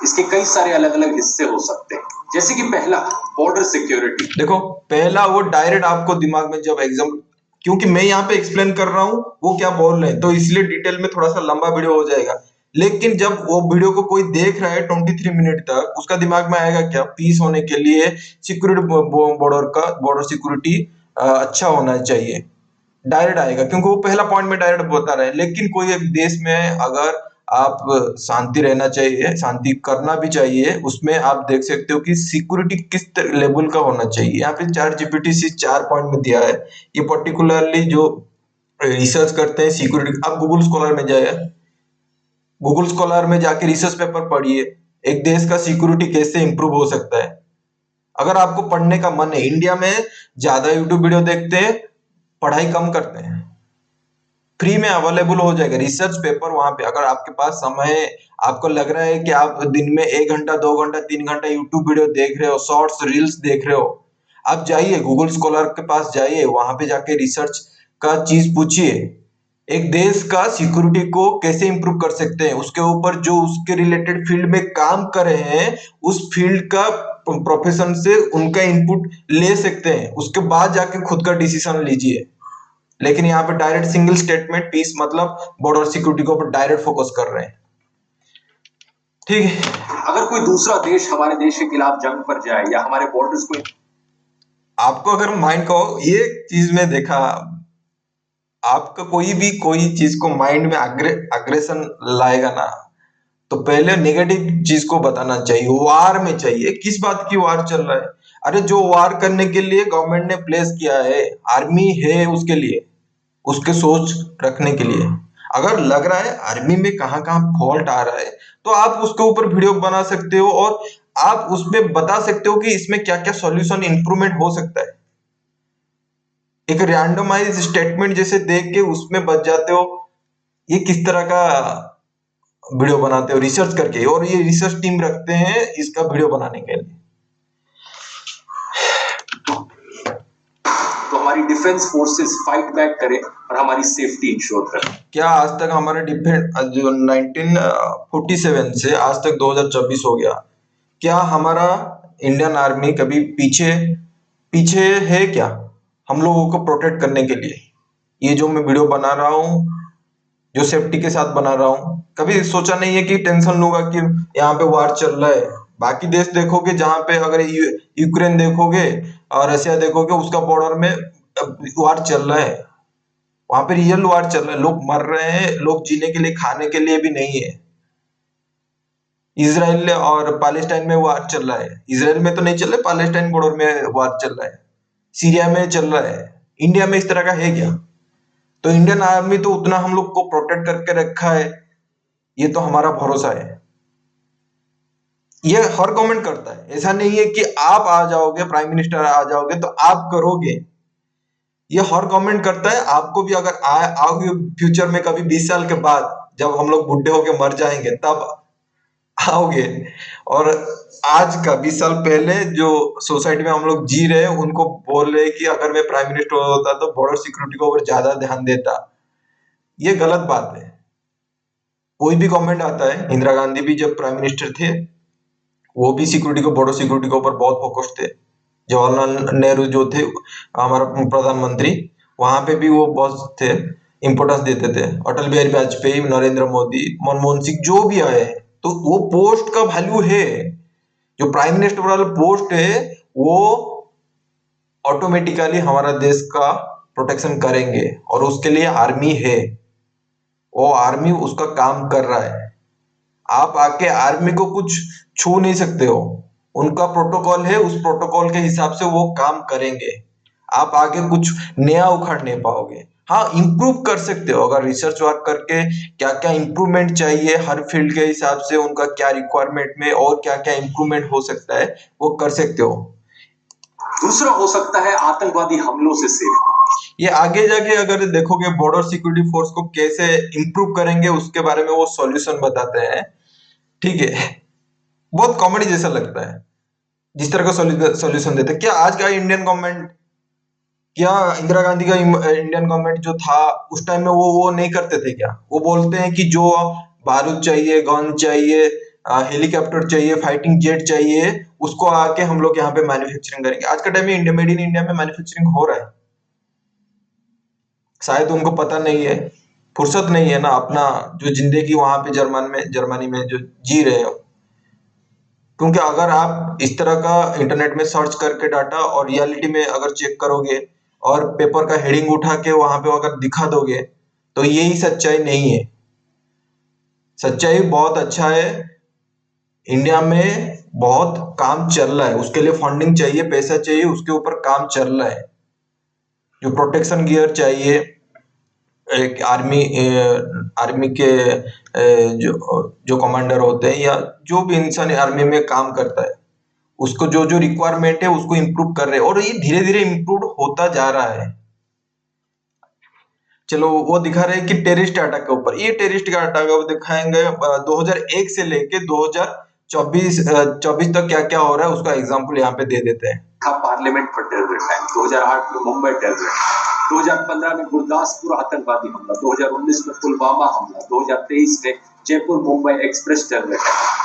इसके कई सारे अलग अलग हिस्से हो सकते हैं, जैसे कि पहला, बॉर्डर सिक्योरिटी। देखो, पहला वो डायरेक्ट आपको दिमाग में जब एग्जाम, क्योंकि मैं यहाँ पे एक्सप्लेन कर रहा हूँ वो क्या बोल रहे हैं, तो इसलिए डिटेल में थोड़ा सा लंबा वीडियो हो जाएगा। लेकिन जब वो वीडियो को कोई देख रहा है 23 मिनट तक, उसका दिमाग में आएगा क्या, पीस होने के लिए सिक्योरिटी, बॉर्डर सिक्योरिटी अच्छा होना चाहिए। डायरेक्ट आएगा, क्योंकि वो पहला पॉइंट में डायरेक्ट बता रहे हैं। लेकिन कोई एक देश में अगर आप शांति रहना चाहिए, शांति करना भी चाहिए, उसमें आप देख सकते हो कि सिक्योरिटी किस लेवल का होना चाहिए। यहाँ पे चैट जीपीटी से 4 पॉइंट में दिया है। ये पर्टिकुलरली जो रिसर्च करते हैं सिक्योरिटी, आप गूगल स्कॉलर में जाए, गूगल स्कॉलर में जाके रिसर्च पेपर पढ़िए, एक देश का सिक्योरिटी कैसे इंप्रूव हो सकता है। अगर आपको पढ़ने का मन है, इंडिया में ज्यादा यूट्यूब वीडियो देखते हैं, पढ़ाई कम करते हैं। फ्री में अवेलेबल हो जाएगा रिसर्च पेपर वहां पे। अगर आपके पास समय है, आपको लग रहा है कि आप दिन में 1 घंटा 2 घंटा 3 घंटा यूट्यूब वीडियो देख रहे हो, शॉर्ट्स रील्स देख रहे हो, आप जाइए गूगल स्कॉलर के पास जाइए, वहां पे जाके रिसर्च का चीज पूछिए। एक देश का सिक्योरिटी को कैसे इंप्रूव कर सकते हैं, उसके ऊपर जो उसके रिलेटेड फील्ड में काम कर रहे हैं, उस फील्ड का प्रोफेशन से उनका इनपुट ले सकते हैं, उसके बाद जाके खुद का डिसीजन लीजिए। लेकिन यहाँ पे डायरेक्ट सिंगल स्टेटमेंट पीस, मतलब बॉर्डर सिक्योरिटी के ऊपर डायरेक्ट फोकस कर रहे हैं। ठीक है। अगर कोई दूसरा देश हमारे देश के खिलाफ जंग पर जाए या हमारे बॉर्डर्स को, आपको अगर माइंड को ये चीज में देखा, आपका कोई चीज को माइंड में अग्रेशन लाएगा ना, तो पहले नेगेटिव चीज को बताना चाहिए। वार में चाहिए, किस बात की वार चल रहा है? अरे जो वार करने के लिए गवर्नमेंट ने प्लेस किया है, आर्मी है उसके लिए, उसके सोच रखने के लिए। अगर लग रहा है आर्मी में कहाँ कहाँ फॉल्ट आ रहा है, तो आप उसके ऊपर वीडियो बना सकते हो और आप उसमें बता सकते हो कि इसमें क्या क्या सॉल्यूशन इंप्रूवमेंट हो सकता है। एक रैंडमाइज स्टेटमेंट जैसे देख के उसमें बच जाते हो। ये किस तरह का वीडियो बनाते हो रिसर्च करके, और ये रिसर्च टीम रखते हैं इसका वीडियो बनाने के लिए। तो हमारी डिफेंस फोर्सेस फाइट बैक करें और हमारी सेफ्टी इंश्योर करें। क्या आज तक हमारा डिफेंस जो 1947 से आज तक 2024 हो गया, क्या हमारा इंडियन आर्मी कभी पीछे पीछे है क्या हम लोगों को प्रोटेक्ट करने के लिए? ये जो मैं वीडियो बना रहा हूँ, जो सेफ्टी के साथ बना रहा हूँ, कभी सोचा नहीं है कि टेंशन लूंगा कि यहाँ पे वार चल रहा है। बाकी देश देखोगे जहाँ पे, अगर यूक्रेन देखोगे और रशिया देखोगे, उसका बॉर्डर में वार चल रहा है। वहां पे रियल वार चल रहा है, लोग मर रहे हैं, लोग जीने के लिए, खाने के लिए भी नहीं है। इसराइल और पैलेस्टाइन में वार चल रहा है, इसराइल में तो नहीं चल रहा है, पैलेस्टाइन बॉर्डर में वार चल रहा है, सीरिया में चल रहा है। इंडिया में इस तरह का है क्या? तो इंडियन आर्मी तो उतना हम लोग को प्रोटेक्ट करके रखा है, ये तो हमारा भरोसा है। ये हर गवर्नमेंट करता है, ऐसा नहीं है कि आप आ जाओगे, प्राइम मिनिस्टर आ जाओगे तो आप करोगे। ये हर गवर्नमेंट करता है। आपको भी अगर आओगे फ्यूचर में कभी 20 साल के बाद, जब हम लोग बुढ़े होके मर जाएंगे तब आओगे। और आज का 20 साल पहले जो सोसाइटी में हम लोग जी रहे हैं, उनको बोल रहे हैं कि अगर मैं प्राइम मिनिस्टर होता तो बॉर्डर सिक्योरिटी के ऊपर ज्यादा ध्यान देता। ये गलत बात है। कोई भी गवर्नमेंट आता है, इंदिरा गांधी भी जब प्राइम मिनिस्टर थे, वो भी सिक्योरिटी को, बॉर्डर सिक्योरिटी के ऊपर बहुत फोकस थे। जवाहरलाल नेहरू जो थे हमारा प्रधानमंत्री, वहां पे भी वो बहुत थे, इंपोर्टेंस देते थे। अटल बिहारी वाजपेयी, नरेंद्र मोदी, मनमोहन सिंह जो भी आए, तो वो पोस्ट का वैल्यू है। जो प्राइम मिनिस्टर वाला पोस्ट है, वो ऑटोमेटिकली हमारा देश का प्रोटेक्शन करेंगे, और उसके लिए आर्मी है। वो आर्मी उसका काम कर रहा है। आप आके आर्मी को कुछ छू नहीं सकते हो। उनका प्रोटोकॉल है, उस प्रोटोकॉल के हिसाब से वो काम करेंगे। आप आगे कुछ नया उखाड़ नहीं पाओगे। हाँ, इंप्रूव कर सकते हो अगर रिसर्च वर्क करके, क्या क्या इंप्रूवमेंट चाहिए हर फील्ड के हिसाब से, उनका क्या रिक्वायरमेंट में और क्या क्या इंप्रूवमेंट हो सकता है, वो कर सकते हो। दूसरा हो सकता है आतंकवादी हमलों से सेफ। ये आगे जाके अगर देखोगे बॉर्डर सिक्योरिटी फोर्स को कैसे इंप्रूव करेंगे, उसके बारे में वो सॉल्यूशन बताते हैं। ठीक है, बहुत कॉमेडी जैसा लगता है जिस तरह का सॉल्यूशन देते हैं। क्या आज का इंडियन गवर्नमेंट, क्या इंदिरा गांधी का इंडियन गवर्नमेंट जो था उस टाइम में, वो नहीं करते थे क्या? वो बोलते हैं कि जो बारूद चाहिए, गन चाहिए, हेलीकॉप्टर चाहिए, फाइटिंग जेट चाहिए, उसको आके हम लोग यहाँ पे मैन्युफैक्चरिंग करेंगे। आज के टाइम में इंडिया, मेड इन इंडिया में मैन्युफैक्चरिंग हो रहा है। शायद उनको पता नहीं है, फुर्सत नहीं है ना, अपना जो जिंदगी वहां पे जर्मनी में जो जी रहे हो। क्योंकि अगर आप इस तरह का इंटरनेट में सर्च करके डाटा और रियलिटी में अगर चेक करोगे और पेपर का हेडिंग उठा के वहां पे अगर दिखा दोगे, तो यही सच्चाई नहीं है। सच्चाई बहुत अच्छा है। इंडिया में बहुत काम चल रहा है, उसके लिए फंडिंग चाहिए, पैसा चाहिए, उसके ऊपर काम चल रहा है। जो प्रोटेक्शन गियर चाहिए, एक आर्मी के जो जो कमांडर होते हैं या जो भी इंसान आर्मी में काम करता है, उसको जो जो रिक्वायरमेंट है उसको इम्प्रूव कर रहे हैं, और ये धीरे धीरे इम्प्रूव होता जा रहा है। चलो, वो दिखा रहे हैं कि टेररिस्ट अटैक के ऊपर, ये टेररिस्ट का अटैक वो दिखाएंगे 2001 से लेके 2024 तक क्या क्या हो रहा है, उसका एग्जाम्पल यहाँ पे दे देते हैं। पार्लियामेंट पर टेरर अटैक, 2008 में मुंबई टेरर अटैक, 2015 में गुरदासपुर आतंकवादी हमला, 2019 में पुलवामा हमला, 2023 में Jaipur Mumbai express terror attack,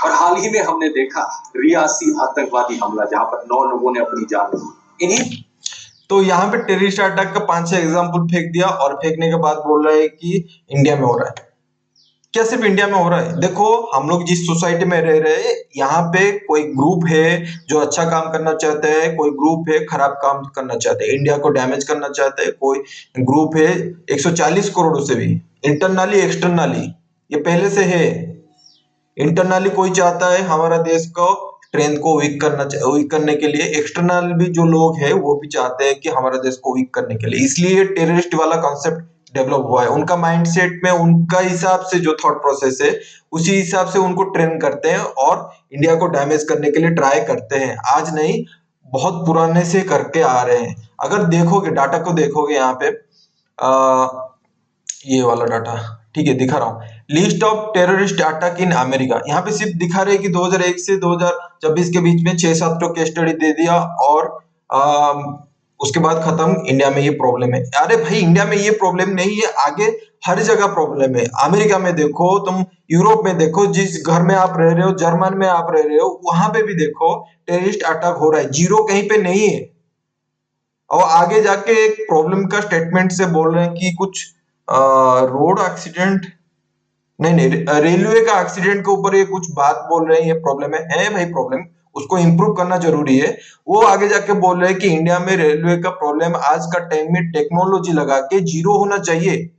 और हाल ही में हमने देखा रियासी आतंकवादी हमला जहां पर 9 लोगों ने अपनी जान दी। इन्हीं तो यहाँ पे टेररिस्ट अटैक का 5-6 एग्जाम्पल फेंक दिया, और फेंकने के बाद बोल रहा है कि इंडिया में हो रहा है। क्या सिर्फ इंडिया में हो रहा है? देखो, हम लोग जिस सोसाइटी में रह रहे हैं, यहाँ पे कोई ग्रुप है जो अच्छा काम करना चाहते हैं, कोई ग्रुप है खराब काम करना चाहते हैं, इंडिया को डैमेज करना चाहते हैं, कोई ग्रुप है 140 करोड़ से भी, इंटरनली एक्सटर्नली, ये पहले से है। इंटरनली कोई चाहता है हमारा देश को स्ट्रेंथ को वीक करने के लिए, एक्सटर्नल भी जो लोग हैं वो भी चाहते हैं कि हमारे देश को वीक करने के लिए, इसलिए टेररिस्ट वाला कॉन्सेप्ट डेवलप हुआ है। उनका माइंडसेट में उनका हिसाब से जो थॉट प्रोसेस है, उसी हिसाब से उनको ट्रेन करते हैं और इंडिया को डैमेज करने के लिए ट्राई करते हैं। आज नहीं, बहुत पुराने से करके आ रहे हैं। अगर देखोगे डाटा को, देखोगे यहाँ पे ये वाला डाटा, ठीक है, दिखा रहा हूँ, list of terrorist attack in America. यहाँ पे सिर्फ दिखा रहे कि 2001 से 2024 के बीच में 6-7 तो केस स्टडी दे दिया और उसके बाद खत्म। इंडिया में ये प्रॉब्लम है। अरे भाई, इंडिया में ये प्रॉब्लम नहीं है, आगे हर जगह प्रॉब्लम है। अमेरिका में देखो तुम, यूरोप में देखो, जिस घर में आप रह रहे हो, जर्मन में आप रह रहे हो, वहां पे भी देखो टेररिस्ट अटैक हो रहा है। जीरो कहीं पे नहीं है। और आगे जाके एक प्रॉब्लम का स्टेटमेंट से बोल रहे हैं कि कुछ रोड एक्सीडेंट, नहीं नहीं, रेलवे का एक्सीडेंट के ऊपर ये कुछ बात बोल रहे हैं, ये प्रॉब्लम है भाई, प्रॉब्लम उसको इंप्रूव करना जरूरी है। वो आगे जाके बोल रहे हैं कि इंडिया में रेलवे का प्रॉब्लम आज का टाइम में टेक्नोलॉजी लगा के जीरो होना चाहिए।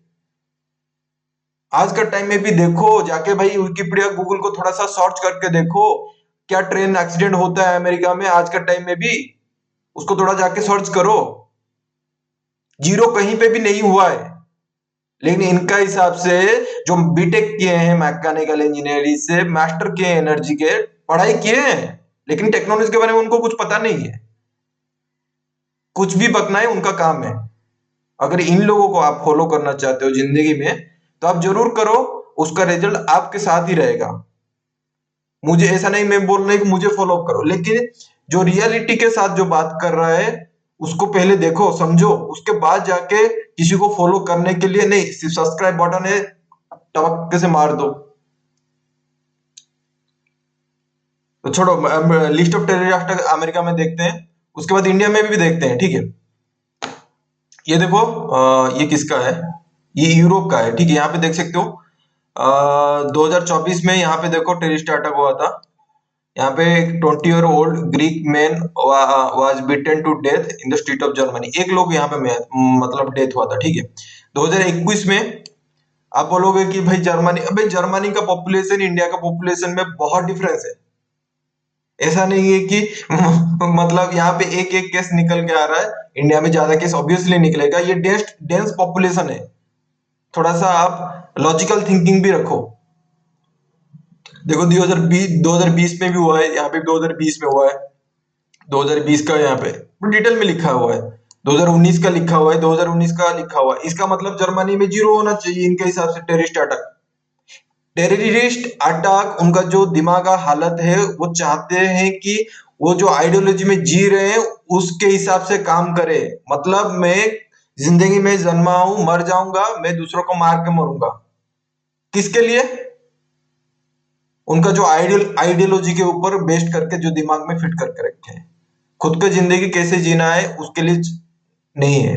आज का टाइम में भी देखो जाके भाई, विकिपीडिया गूगल को थोड़ा सा सर्च करके देखो, क्या ट्रेन एक्सीडेंट होता है अमेरिका में आज का टाइम में भी, उसको थोड़ा जाके सर्च करो। जीरो कहीं पे भी नहीं हुआ है। लेकिन इनका हिसाब से जो बीटेक किए हैं मैकेनिकल इंजीनियरिंग से, मास्टर किए हैं एनर्जी के, पढ़ाई किए हैं, लेकिन टेक्नोलॉजी के बारे में उनको कुछ पता नहीं है। कुछ भी बकना है उनका काम है। अगर इन लोगों को आप फॉलो करना चाहते हो जिंदगी में, तो आप जरूर करो, उसका रिजल्ट आपके साथ ही रहेगा। मुझे ऐसा नहीं मैं बोल रहा कि मुझे फॉलो करो, लेकिन जो रियलिटी के साथ जो बात कर रहा है उसको पहले देखो, समझो, उसके बाद जाके किसी को फॉलो करने के लिए नहीं, सिर्फ सब्सक्राइब बटन है टपक से मार दो। तो छोड़ो, लिस्ट ऑफ टेररिस्ट अमेरिका में देखते हैं, उसके बाद इंडिया में भी देखते हैं, ठीक है। ये देखो, ये किसका है, ये यूरोप का है, ठीक है। यहाँ पे देख सकते हो 2024 में यहाँ पे देखो टेररिस्ट अटैक हुआ था। यहाँ पे एक 20 year old Greek man was beaten to death in the street of Germany. एक लोग यहाँ पे मतलब डेथ हुआ था, ठीक है। 2021 में आप बोलोगे कि भाई जर्मनी, अबे जर्मनी का पॉपुलेशन इंडिया का पॉपुलेशन में बहुत डिफरेंस है। ऐसा नहीं है कि मतलब यहाँ पे एक एक केस निकल के आ रहा है, इंडिया में ज्यादा केस ऑब्वियसली निकलेगा। ये डेंस पॉपुलेशन है। थोड़ा सा आप लॉजिकल थिंकिंग भी रखो। देखो 2020 में भी हुआ है, यहाँ पे 2020 में हुआ है, 2020 का यहाँ पे डिटेल में लिखा हुआ है, 2019 का लिखा हुआ है, 2019 का लिखा हुआ है। इसका मतलब जर्मनी में जीरो होना चाहिए इनके हिसाब से। टेररिस्ट अटैक उनका जो दिमाग का हालत है, वो चाहते हैं कि वो जो आइडियोलॉजी में जी रहे हैं उसके हिसाब से काम करे। मतलब मैं जिंदगी में जन्मा हूं, मर जाऊंगा, मैं दूसरों को मार के मरूंगा। किसके लिए? उनका जो आइडियोलॉजी के ऊपर बेस्ड करके जो दिमाग में फिट करके रखे हैं। खुद का जिंदगी कैसे जीना है उसके लिए नहीं है।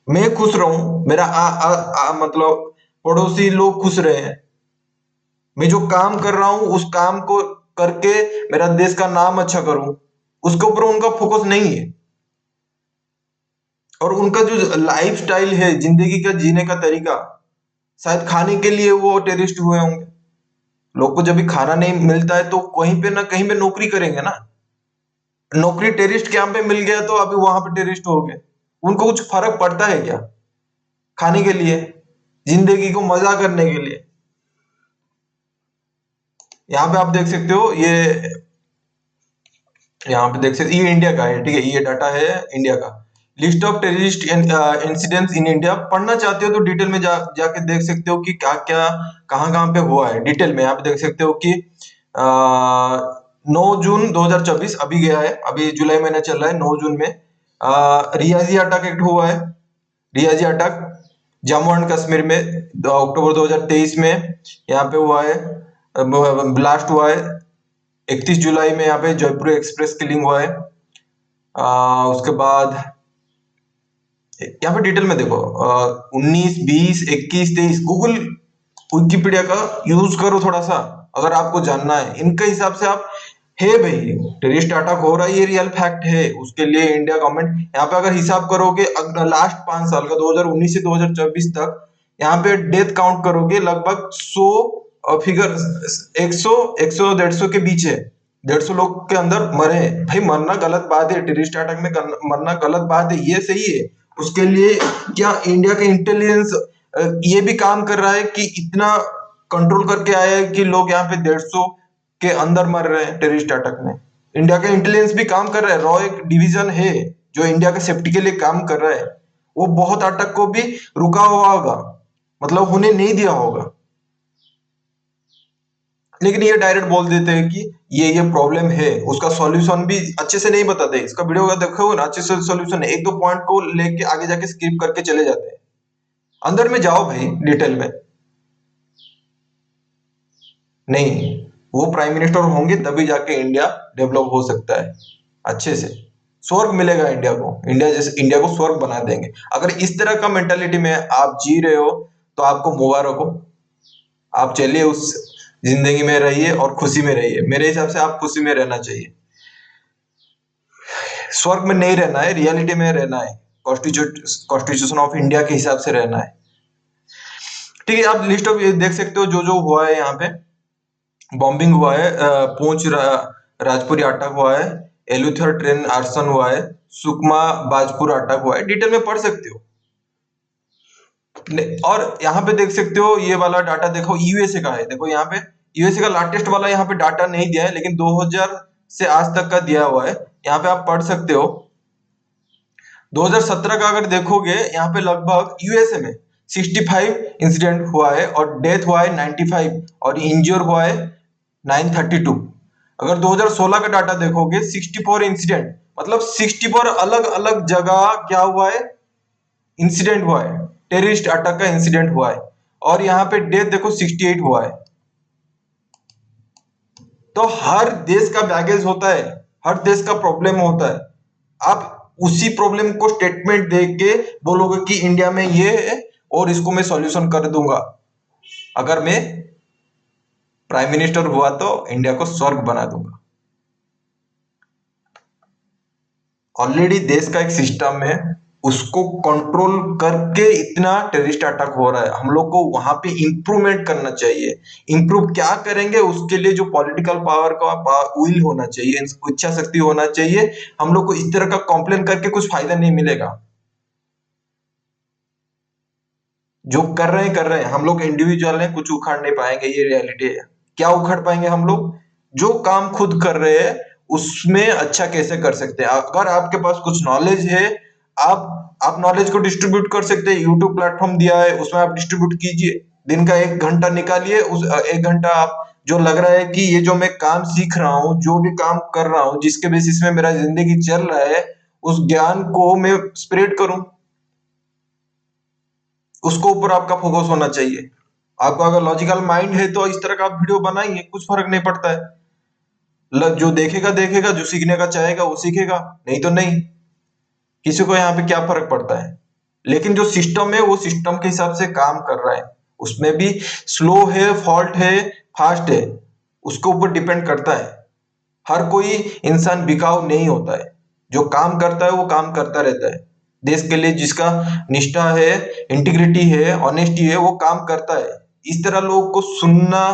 मैं खुश रहूं, मेरा मतलब पड़ोसी लोग खुश रहे हैं, मैं जो काम कर रहा हूं उस काम को करके मेरा देश का नाम अच्छा करूं, उसके ऊपर उनका फोकस नहीं है। और उनका जो लाइफ स्टाइल है, जिंदगी का जीने का तरीका, शायद खाने के लिए वो टेररिस्ट हुए होंगे। लोग को जब भी खाना नहीं मिलता है तो कहीं पे ना कहीं पे नौकरी करेंगे ना। नौकरी टेररिस्ट कैंप पे मिल गया तो अभी वहां पे टेररिस्ट हो गए। उनको कुछ फर्क पड़ता है क्या? खाने के लिए, जिंदगी को मजा करने के लिए। यहाँ पे आप देख सकते हो, ये यहाँ पे देख सकते, ये इंडिया का है, ठीक है, ये डाटा है इंडिया का। List of terrorist incidents in India. पढ़ना चाहते हो तो डिटेल में जाके देख सकते हो कि क्या क्या कहाँ कहाँ पे हुआ है। डिटेल में यहाँ पे देख सकते हो कि 9 जून 2024 अभी गया है, अभी जुलाई महीना चल रहा है, 9 जून में रियाजी अटैक एक्ट हुआ है। रियाजी अटैक जम्मू एंड कश्मीर में अक्टूबर 2023 में यहाँ पे हुआ है, ब्लास्ट हुआ है। 31 जुलाई में यहाँ पे जयपुर एक्सप्रेस किलिंग हुआ है। उसके बाद यहाँ पे डिटेल में देखो 19, 20, 21, 23 गूगल विकिपीडिया का यूज करो थोड़ा सा, अगर आपको जानना है। इनके हिसाब से आप है भाई टेररिस्ट अटैक हो रहा है, ये रियल फैक्ट है। उसके लिए इंडिया गवर्नमेंट यहाँ पे अगर हिसाब करोगे लास्ट 5 साल का 2019 से 2024 तक, यहाँ पे डेथ काउंट करोगे लगभग 100 फिगर 100 100 150 के बीच है। 150 लोग के अंदर मरे हैं भाई। मरना गलत बात है, टेररिस्ट अटैक में मरना गलत बात है, ये सही है। उसके लिए क्या इंडिया का इंटेलिजेंस ये भी काम कर रहा है कि इतना कंट्रोल करके आया है कि लोग यहाँ पे 150 के अंदर मर रहे हैं टेररिस्ट अटैक में। इंडिया का इंटेलिजेंस भी काम कर रहा है। रॉ एक डिवीजन है जो इंडिया के सेफ्टी के लिए काम कर रहा है। वो बहुत अटैक को भी रुका हुआ होगा, मतलब होने नहीं दिया होगा। लेकिन ये डायरेक्ट बोल देते हैं कि ये प्रॉब्लम है, उसका सॉल्यूशन भी अच्छे से नहीं बताते। इसका वीडियो का देखो ना, अच्छे से सॉल्यूशन एक दो पॉइंट को लेके आगे जाके स्किप करके चले जाते हैं। अंदर में जाओ भाई डिटेल में नहीं। वो प्राइम मिनिस्टर होंगे तभी जाके इंडिया डेवलप हो सकता है अच्छे से। स्वर्ग मिलेगा इंडिया को, इंडिया को स्वर्ग बना देंगे। अगर इस तरह का मेंटालिटी में आप जी रहे हो तो आपको मुबारक हो। आप चलिए उस जिंदगी में रहिए और खुशी में रहिए। मेरे हिसाब से आप खुशी में रहना चाहिए, स्वर्ग में नहीं रहना है, रियलिटी में रहना है। कॉन्स्टिट्यूशन ऑफ इंडिया के हिसाब से रहना है। ठीक है, आप लिस्ट ऑफ देख सकते हो जो जो हुआ है यहाँ पे। बॉम्बिंग हुआ है, पुंछ राजपुरी अटैक हुआ है, एलुथर ट्रेन आर्सन हुआ है, सुकमा बाजपुर अटैक हुआ है। डिटेल में पढ़ सकते हो। और यहाँ पे देख सकते हो ये वाला डाटा देखो, यूएसए का है। देखो यहाँ पे यूएसए का लेटेस्ट वाला यहाँ पे डाटा नहीं दिया है, लेकिन 2000 से आज तक का दिया हुआ है। यहाँ पे आप पढ़ सकते हो। 2017 का अगर देखोगे यहाँ पे लगभग यूएसए में 65 इंसिडेंट हुआ है और डेथ हुआ है 95 और इंज्योर हुआ है 932। अगर 2016 का डाटा देखोगे 64 इंसिडेंट, मतलब 64 अलग अलग जगह क्या हुआ है, इंसिडेंट हुआ है, टेररिस्ट अटैक का इंसिडेंट हुआ है। और यहाँ पे डेथ देखो 68 हुआ है। तो हर देश का बैगेज होता है, हर देश का प्रॉब्लम होता है। आप उसी प्रॉब्लम को स्टेटमेंट दे के बोलोगे कि इंडिया में ये है और इसको मैं सॉल्यूशन कर दूंगा। अगर मैं प्राइम मिनिस्टर हुआ तो इंडिया को स्वर्ग बना दूंगा। ऑलरेडी देश का एक सिस्टम है, उसको कंट्रोल करके इतना टेररिस्ट अटैक हो रहा है। हम लोग को वहां पे इंप्रूवमेंट करना चाहिए। इंप्रूव क्या करेंगे, उसके लिए जो पॉलिटिकल पावर का विल होना चाहिए, इच्छा शक्ति होना चाहिए। हम लोग को इस तरह का कॉम्प्लेन करके कुछ फायदा नहीं मिलेगा। जो कर रहे हैं हम लोग इंडिविजुअल हैं, कुछ उखाड़ नहीं पाएंगे, ये रियलिटी है। क्या उखाड़ पाएंगे हम लोग? जो काम खुद कर रहे हैं उसमें अच्छा कैसे कर सकते हैं। अगर आपके पास कुछ नॉलेज है, आप नॉलेज को डिस्ट्रीब्यूट कर सकते हैं। यूट्यूब प्लेटफॉर्म दिया है, उसमें आप डिस्ट्रीब्यूट कीजिए। दिन का 1 घंटा निकालिए, उस 1 घंटा आप जो लग रहा है कि ये जो मैं काम सीख रहा हूँ, जो भी काम कर रहा हूँ, जिसके बेसिस में मेरा जिंदगी चल रहा है, उस ज्ञान को मैं स्प्रेड करूं। उसको ऊपर आपका फोकस होना चाहिए। आपका अगर लॉजिकल माइंड है तो इस तरह का आप वीडियो बनाइए, कुछ फर्क नहीं पड़ता है। जो देखेगा देखेगा, जो सीखने का चाहेगा वो सीखेगा, नहीं तो नहीं। किसी को यहाँ पे क्या फर्क पड़ता है। लेकिन जो सिस्टम है वो सिस्टम के हिसाब से काम कर रहा है। उसमें भी स्लो है, फॉल्ट है, फास्ट है, उसके ऊपर डिपेंड करता है। हर कोई इंसान बिकाऊ नहीं होता है। जो काम करता है वो काम करता रहता है। देश के लिए जिसका निष्ठा है, इंटीग्रिटी है, ऑनेस्टी है, वो काम करता है। इस तरह लोगों को सुनना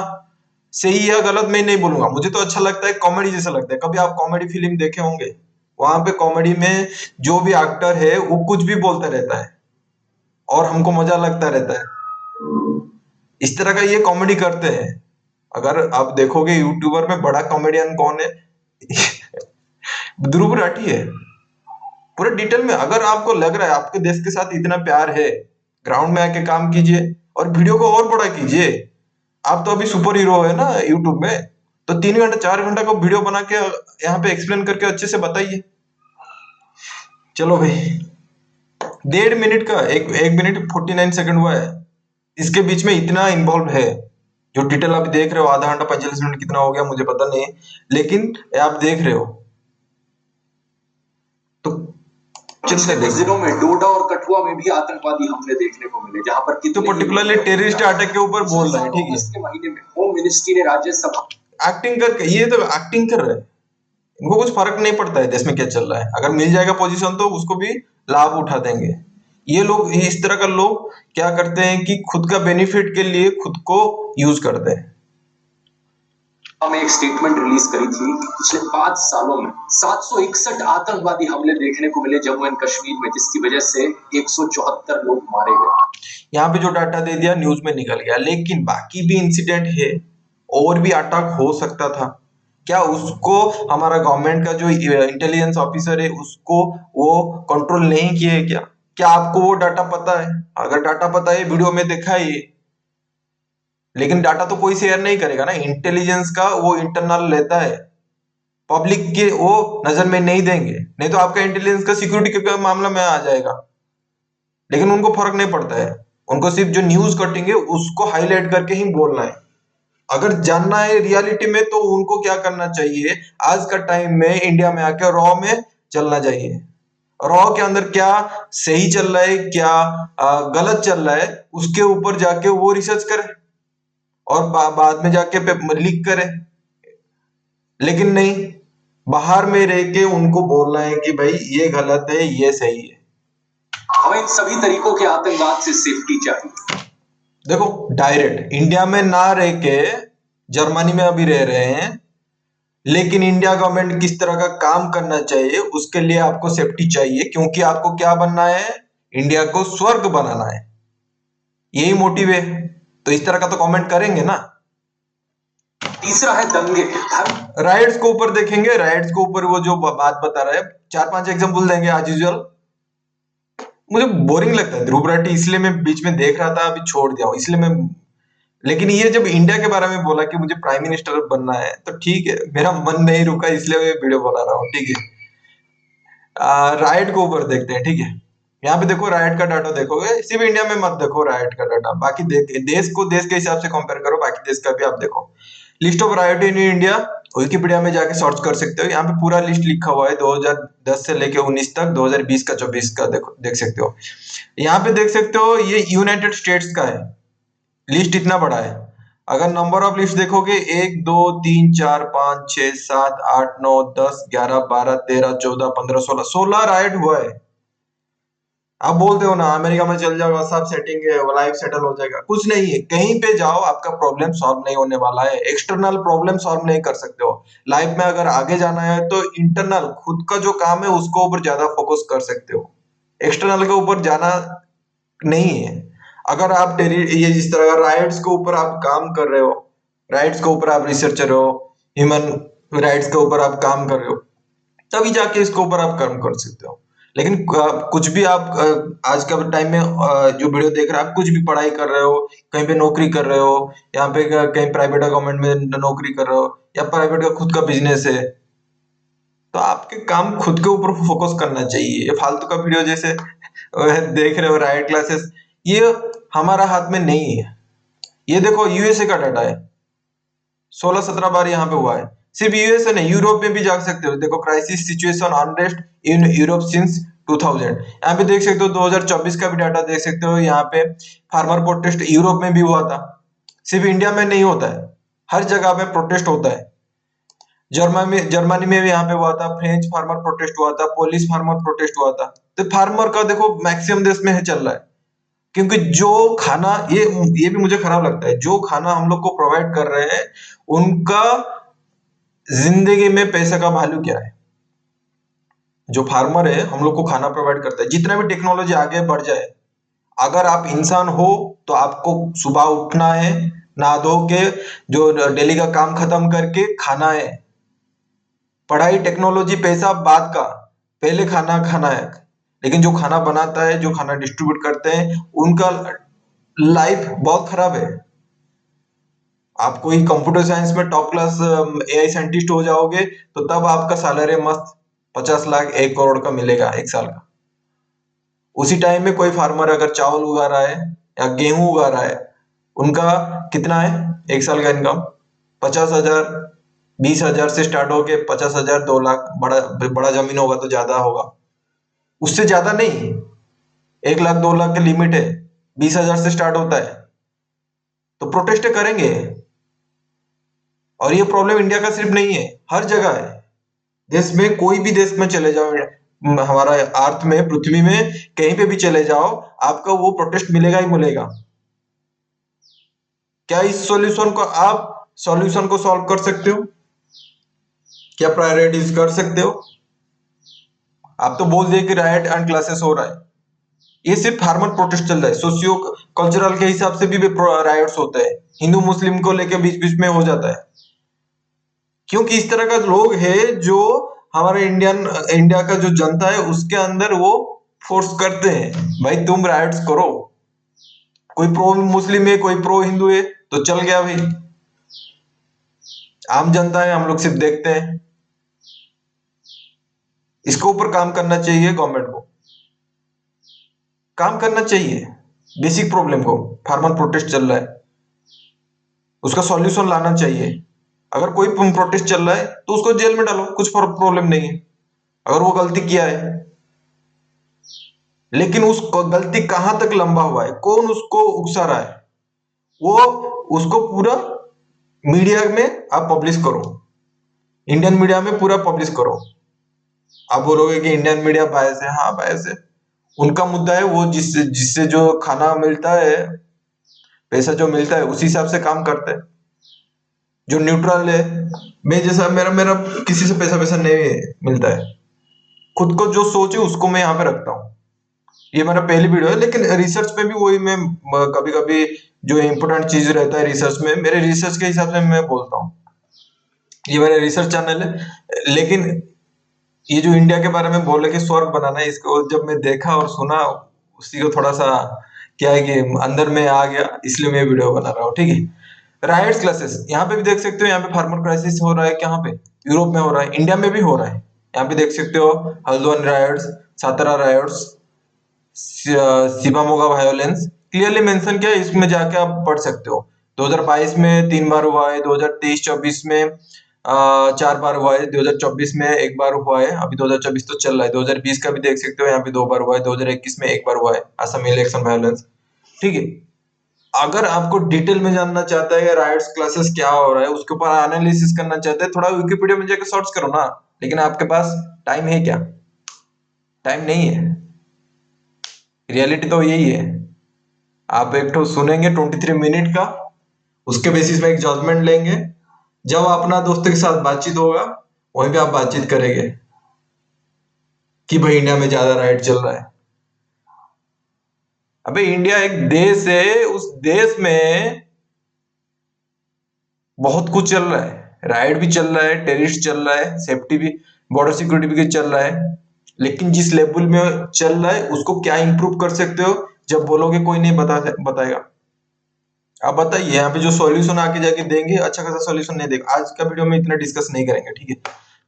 सही या गलत मैं नहीं बोलूंगा, मुझे तो अच्छा लगता है, कॉमेडी जैसा लगता है। कभी आप कॉमेडी फिल्म देखे होंगे, वहां पे कॉमेडी में जो भी एक्टर है वो कुछ भी बोलता रहता है और हमको मजा लगता रहता है। इस तरह का ये कॉमेडी करते हैं। अगर आप देखोगे यूट्यूबर में बड़ा कॉमेडियन कौन है ध्रुव राठी है। पूरे डिटेल में अगर आपको लग रहा है आपके देश के साथ इतना प्यार है, ग्राउंड में आके काम कीजिए और वीडियो को और बड़ा कीजिए। आप तो अभी सुपर हीरो है ना यूट्यूब में, तो 3 घंटा 4 घंटा का वीडियो बना के यहाँ पे एक्सप्लेन करके अच्छे से बताइए। चलो भाई, 1.5 मिनट का 1 मिनट 49 सेकंड हुआ है। इसके बीच में इतना इन्वॉल्व है। जो डिटेल आप देख रहे हो, आधा घंटा 45 मिनट कितना हो गया मुझे पता नहीं, लेकिन आप देख रहे हो। तो पिछले कुछ दिनों में डोडा और कठुआ में भी आतंकवादी हमले देखने को मिले, जहां पर तो पर्टिकुलरली टेररिस्ट अटैक के ऊपर बोल रहे हैं, ठीक है। अगस्त के महीने में होम मिनिस्ट्री ने राज्यसभा एक्टिंग करके, ये तो एक्टिंग कर रहे हैं, इनको कुछ फर्क नहीं पड़ता है देश में क्या चल रहा है। अगर मिल जाएगा पोजीशन तो उसको भी लाभ उठा देंगे। ये लोग, इस तरह का लोग क्या करते हैं कि खुद का बेनिफिट के लिए खुद को यूज करते हैं। में एक स्टेटमेंट रिलीज करी थी कि पिछले 5 सालों में 761 आतंकवादी हमले देखने को मिले जम्मू एंड कश्मीर में, जिसकी वजह से 174 लोग मारे गए। यहाँ पे जो डाटा दे दिया न्यूज में निकल गया, लेकिन बाकी भी इंसिडेंट है और भी अटैक हो सकता था। क्या उसको हमारा गवर्नमेंट का जो इंटेलिजेंस ऑफिसर है उसको वो कंट्रोल नहीं किए? क्या आपको वो डाटा पता है? अगर डाटा पता है, वीडियो में देखा है, लेकिन डाटा तो कोई शेयर नहीं करेगा ना। इंटेलिजेंस का वो इंटरनल लेता है, पब्लिक के वो नजर में नहीं देंगे, नहीं तो आपका इंटेलिजेंस का सिक्योरिटी के मामला में आ जाएगा। लेकिन उनको फर्क नहीं पड़ता है, उनको सिर्फ जो न्यूज कटिंग है उसको हाईलाइट करके ही बोलना है। अगर जानना है रियलिटी में तो उनको क्या करना चाहिए, आज का टाइम में इंडिया में आके रॉ में चलना चाहिए। रॉ के अंदर क्या सही चल रहा है, क्या गलत चल रहा है, उसके ऊपर जाके वो रिसर्च करे और बाद में जाके लिख करे। लेकिन नहीं, बाहर में रह के उनको बोलना है कि भाई ये गलत है, ये सही है। हमें इन सभी तरीकों के आतंकवाद से सेफ्टी चाहिए। देखो, डायरेक्ट इंडिया में ना रह के जर्मनी में अभी रह रहे हैं, लेकिन इंडिया गवर्नमेंट किस तरह का काम करना चाहिए उसके लिए आपको सेफ्टी चाहिए, क्योंकि आपको क्या बनना है, इंडिया को स्वर्ग बनाना है, यही मोटिव है। तो इस तरह का तो कमेंट करेंगे ना। तीसरा है दंगे। राइट्स के ऊपर देखेंगे, राइट्स के ऊपर वो जो बात बता रहा है, 4-5 एग्जांपल देंगे आज यूजुअल। मुझे बोरिंग लगता है ध्रुव राठी, इसलिए मैं बीच में देख रहा था, अभी छोड़ दिया हूं, इसलिए मैं। लेकिन ये जब इंडिया के बारे में बोला कि मुझे प्राइम मिनिस्टर बनना है, तो ठीक है, मेरा मन नहीं रुका, इसलिए मैं वीडियो बना रहा हूँ, ठीक है। राइट के ऊपर देखते हैं, ठीक है। यहाँ पे देखो, राइट का डाटा देखोगे, सिर्फ इंडिया में मत देखो राइट का डाटा, बाकी देश को देश के हिसाब से कंपेयर करो, बाकी देश का भी आप देखो। List of right in India Wikipedia में जाके सर्च कर सकते हो, यहाँ पे पूरा लिस्ट लिखा हुआ है 2010 से लेके 19 तक, 2020 का 24 का देखो, देख सकते हो। यहाँ पे देख सकते हो ये यूनाइटेड स्टेट्स का है, लिस्ट इतना बड़ा है। अगर नंबर ऑफ लिस्ट देखोगे 1 2 3 4 5 6 7 8 9 10 11 12 13 14 15 16 राइट हुआ है। आप बोलते हो ना अमेरिका में चल जाओ, सब सेटिंग है, वो लाइफ सेटल हो जाएगा, कुछ नहीं है। कहीं पे जाओ आपका प्रॉब्लम सॉल्व नहीं होने वाला है, एक्सटर्नल प्रॉब्लम सॉल्व नहीं कर सकते हो। लाइफ में अगर आगे जाना है तो इंटरनल खुद का जो काम है उसको ऊपर ज्यादा फोकस कर सकते हो, एक्सटर्नल के ऊपर जाना नहीं है। अगर आप ये जिस तरह का राइट्स के ऊपर आप काम कर रहे हो, राइट्स के ऊपर आप रिसर्चर हो, ह्यूमन राइट्स के ऊपर आप काम कर रहे हो, तभी जाके इसके ऊपर आप काम कर सकते हो। लेकिन कुछ भी आप आज का टाइम में जो वीडियो देख रहे हैं, आप कुछ भी पढ़ाई कर रहे हो, कहीं पे नौकरी कर रहे हो, यहाँ पे कहीं प्राइवेट गवर्नमेंट में नौकरी कर रहे हो, या प्राइवेट का खुद का बिजनेस है, तो आपके काम खुद के ऊपर फोकस करना चाहिए। ये फालतू का वीडियो जैसे देख रहे हो राइट क्लासेस, ये हमारा हाथ में नहीं है। ये देखो यूएसए का डाटा है, 16-17 बार यहाँ पे हुआ है। सिर्फ यूएसए नहीं, यूरोप में भी जा सकते हो, देखो crisis situation unrest in Europe since 2000, यहाँ पे देख सकते हो 2024 का भी डाटा देख सकते हो। यहाँ पे फार्मर प्रोटेस्ट यूरोप में भी हुआ था, सिर्फ इंडिया में नहीं होता है, हर जगह में प्रोटेस्ट होता है। जर्मनी में भी यहाँ पे हुआ था, फ्रेंच फार्मर प्रोटेस्ट हुआ था, पोलिश फार्मर प्रोटेस्ट हुआ था। तो फार्मर का देखो मैक्सिमम देश में है चल रहा है, क्योंकि जो खाना, ये भी मुझे खराब लगता है, जो खाना हम लोग को प्रोवाइड कर रहे हैं उनका जिंदगी में पैसे का वैल्यू क्या है। जो फार्मर है हम लोग को खाना प्रोवाइड करता है। जितना भी टेक्नोलॉजी आगे बढ़ जाए, अगर आप इंसान हो तो आपको सुबह उठना है, नहा धो के जो डेली का काम खत्म करके खाना है। पढ़ाई टेक्नोलॉजी पैसा बाद का, पहले खाना खाना है। लेकिन जो खाना बनाता है, जो खाना डिस्ट्रीब्यूट करते हैं, उनका लाइफ बहुत खराब है। आप कोई कंप्यूटर साइंस में टॉप क्लास एआई साइंटिस्ट हो जाओगे तो तब आपका सैलरी मस्त 50 लाख 1 करोड़ का मिलेगा एक साल का। उसी टाइम में कोई फार्मर अगर चावल उगा रहा है या गेहूं उगा रहा है, उनका कितना है एक साल का इनकम? 50,000 20,000 से स्टार्ट होके 50,000 2 लाख, बड़ा बड़ा जमीन होगा तो ज्यादा होगा। उससे ज्यादा नहीं, 1 लाख 2 लाख की लिमिट है, 20,000 से स्टार्ट होता है, तो प्रोटेस्ट करेंगे। और ये प्रॉब्लम इंडिया का सिर्फ नहीं है, हर जगह है देश में। कोई भी देश में चले जाओ, हमारा अर्थ में, पृथ्वी में कहीं पे भी चले जाओ, आपका वो प्रोटेस्ट मिलेगा ही मिलेगा। क्या इस सॉल्यूशन को सॉल्व कर सकते हो? क्या प्रायोरिटीज कर सकते हो? आप तो बोल दिए कि राइट एंड क्लासेस हो रहा है, ये सिर्फ फार्मर प्रोटेस्ट चल रहा है। सोशियो कल्चरल के हिसाब से भी राइट्स होते हैं, हिंदू मुस्लिम को लेके बीच बीच में हो जाता है, क्योंकि इस तरह का लोग है जो हमारे इंडिया का जो जनता है उसके अंदर वो फोर्स करते हैं, भाई तुम राइट्स करो। कोई प्रो मुस्लिम है, कोई प्रो हिंदू है, तो चल गया भाई। आम जनता है, हम लोग सिर्फ देखते हैं। इसके ऊपर काम करना चाहिए गवर्नमेंट को, काम करना चाहिए बेसिक प्रॉब्लम को। फार्मर प्रोटेस्ट चल रहा है, उसका सॉल्यूशन लाना चाहिए। अगर कोई प्रोटेस्ट चल रहा है तो उसको जेल में डालो, कुछ प्रॉब्लम नहीं है, अगर वो गलती किया है। लेकिन उस गलती कहां तक लंबा हुआ है, कौन उसको उकसा रहा है, वो उसको पूरा मीडिया में आप पब्लिश करो, इंडियन मीडिया में पूरा पब्लिश करो। आप बोलोगे कि इंडियन मीडिया बायस है, हाँ बायस है, उनका मुद्दा है, वो जिससे जिससे जो खाना मिलता है, पैसा जो मिलता है, उसी हिसाब से काम करते हैं। जो न्यूट्रल है, मैं जैसा, मेरा मेरा किसी से पैसा पैसा नहीं मिलता है, खुद को जो सोच है उसको मैं यहाँ पे रखता हूँ। ये मेरा पहली वीडियो है, लेकिन रिसर्च में भी वही मैं कभी कभी जो इम्पोर्टेंट चीज रहता है रिसर्च में, मेरे रिसर्च के हिसाब से मैं बोलता हूँ। ये मेरा रिसर्च चैनल है। लेकिन ये जो इंडिया के बारे में बोले कि स्वर्ग बनाना है, इसको जब मैं देखा और सुना, उसी को थोड़ा सा क्या है कि अंदर में आ गया, इसलिए मैं वीडियो बना रहा हूँ। ठीक है, राइट्स क्लासेस यहाँ पे भी देख सकते हो, यहाँ पे फार्मर क्राइसिस हो रहा है, कहाँ पे? यूरोप में हो रहा है, इंडिया में भी हो रहा है। यहाँ पे देख सकते हो Haldwani rights, Satara rights, Shivamogga violence clearly mention किया है, इसमें जाके आप पढ़ सकते हो। 2022 में 3 बार हुआ है, 2023-24 में 4 बार हुआ है, 2024 में 1 बार हुआ है, अभी 2024 तो चल रहा है। 2020 का भी देख सकते हो, यहाँ पे 2 बार हुआ है, 2021 में 1 बार हुआ है, असम इलेक्शन वायोलेंस। ठीक है, अगर आपको डिटेल में जानना चाहता है राइट्स क्लासेस क्या हो रहा है, उसके ऊपर एनालिसिस करना चाहते हैं, थोड़ा विकिपीडिया में जाकर सर्च करो ना। लेकिन आपके पास टाइम है क्या? टाइम नहीं है। रियलिटी तो यही है। आप एक तो सुनेंगे 23 मिनट का, उसके बेसिस में एक जजमेंट लेंगे। जब अपना दोस्त के साथ बातचीत होगा, वहीं पे आप बातचीत करेंगे कि भाई इंडिया में ज्यादा राइट चल रहा है। अबे इंडिया एक देश है, उस देश में बहुत कुछ चल रहा है, राइट भी चल रहा है, टेररिस्ट चल रहा है, सेफ्टी भी, बॉर्डर सिक्योरिटी भी चल रहा है। लेकिन जिस लेवल में चल रहा है उसको क्या इंप्रूव कर सकते हो, जब बोलोगे कोई नहीं बताएगा। आप बताइए, यहाँ पे जो सॉल्यूशन आके जाके देंगे, अच्छा खासा सॉल्यूशन नहीं देगा। आज का वीडियो में इतना डिस्कस नहीं करेंगे, ठीक है,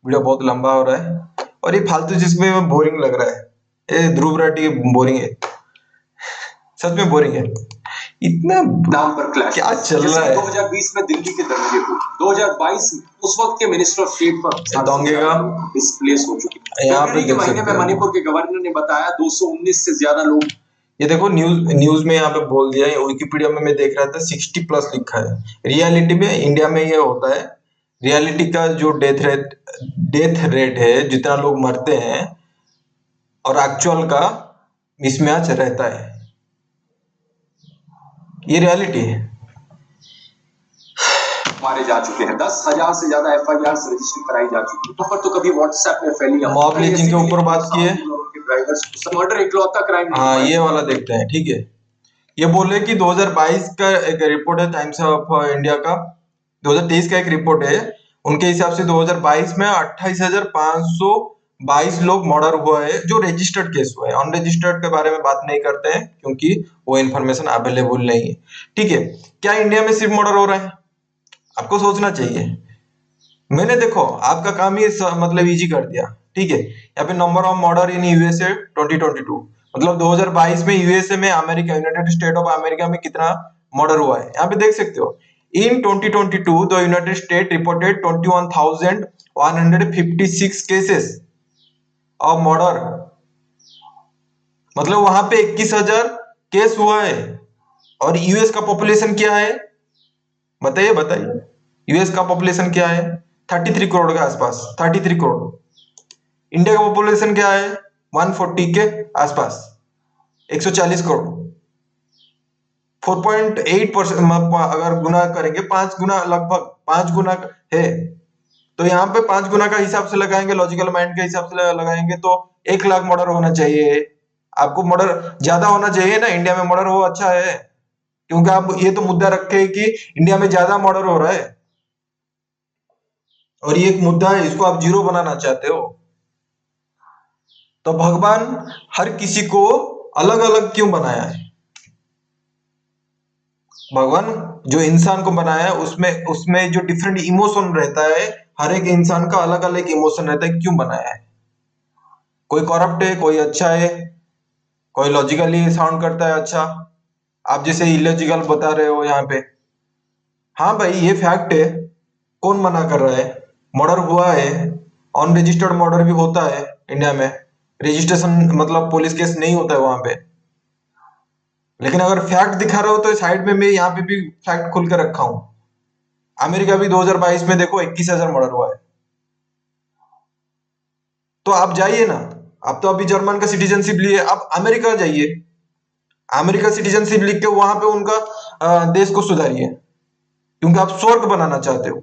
वीडियो बहुत लंबा हो रहा है और ये फालतू जिसमें बोरिंग लग रहा है। ये ध्रुव राठी बोरिंग है, सच में बोरिंग है। इतना नाम पर क्लैश क्या चल रहा है? 2020 में दिल्ली के दंगे हुए, 2022 में उस वक्त के मिनिस्टर ऑफ स्टेट पर दंगे का डिस्प्लेस हो चुके। यहाँ पे फरवरी के देख महीने सकते में हो। मणिपुर के गवर्नर ने बताया 219 से ज्यादा लोग। ये देखो न्यूज में यहाँ पे बोल दिया है, विकिपीडिया में मैं देख रहा था 60+ लिखा है। रियलिटी में इंडिया में ये होता है, रियलिटी का जो डेथ रेट है, जितना लोग मरते हैं और एक्चुअल का मिसमैच रहता है, ये रियलिटी है। मारे जा चुके हैं, 10,000 से ज्यादा FIR रजिस्टर कराई जा चुकी है। पर तो कभी व्हाट्सएप में फैली मॉब लिंचिंग के ऊपर बात की है। मर्डर इकलौता क्राइम नहीं। हाँ, ये वाला देखते हैं, ठीक है। ये बोले कि 2022 का एक रिपोर्ट है टाइम्स ऑफ इंडिया का, 2023 का एक रिपोर्ट है, उनके हिसाब से 2022 में 28,522 लोग मर्डर हुआ है, जो रजिस्टर्ड केस हुआ है। अनरजिस्टर्ड के बारे में बात नहीं करते हैं क्योंकि वो इन्फॉर्मेशन अवेलेबल नहीं है। ठीक है, क्या इंडिया में सिर्फ मर्डर हो रहा है? आपको सोचना चाहिए। मैंने देखो आपका काम ही मतलब इजी कर दिया, ठीक है। यहाँ पे number of murder in USA 2022, मतलब 2022 में यूएसए में, America, United state of America में कितना मर्डर हुआ है, यहाँ पे देख सकते हो। इन 2022 the United state reported 21,156 cases of murder मतलब वहां पे 21,000 केस हुआ है। और यूएस का पॉपुलेशन क्या है, बताइए बताइए, यूएस का पॉपुलेशन क्या है? 33 करोड़ के आसपास, 33 करोड़। इंडिया का पॉपुलेशन क्या है? 140 के आसपास, 140 करोड़। 4.8%, अगर गुना करेंगे 5 गुना, लगभग 5 गुना है। तो यहाँ पे 5 गुना का हिसाब से लगाएंगे, लॉजिकल माइंड के हिसाब से लगाएंगे तो 1 लाख मर्डर होना चाहिए। आपको मर्डर ज्यादा होना चाहिए ना, इंडिया में मर्डर हो अच्छा है, क्योंकि आप ये तो मुद्दा रखे कि इंडिया में ज्यादा मर्डर हो रहा है, और ये एक मुद्दा है, इसको आप जीरो बनाना चाहते हो। तो भगवान हर किसी को अलग अलग क्यों बनाया है? भगवान जो इंसान को बनाया है उसमें उसमें जो डिफरेंट इमोशन रहता है, हर एक इंसान का अलग अलग इमोशन रहता है, क्यों बनाया है? कोई करप्ट है, कोई अच्छा है, कोई लॉजिकली साउंड करता है अच्छा। आप जैसे इलॉजिकल बता रहे हो यहाँ पे। हाँ भाई, ये फैक्ट है, कौन मना कर रहा है? मर्डर हुआ है, अनरजिस्टर्ड मर्डर भी होता है इंडिया में, रजिस्ट्रेशन मतलब पुलिस केस नहीं होता है वहां पे। लेकिन अगर फैक्ट दिखा रहे हो तो साइड में मैं यहाँ पे भी फैक्ट खुल कर रखा हूँ। अमेरिका भी 2022 में देखो 21,000 मर्डर हुआ है। तो आप जाइए ना, आप तो अभी जर्मन का सिटीजनशिप लिए, आप अमेरिका जाइए, अमेरिका सिटीजनशिप लिख के वहां पे उनका देश को सुधारिए, क्योंकि आप स्वर्ग बनाना चाहते हो।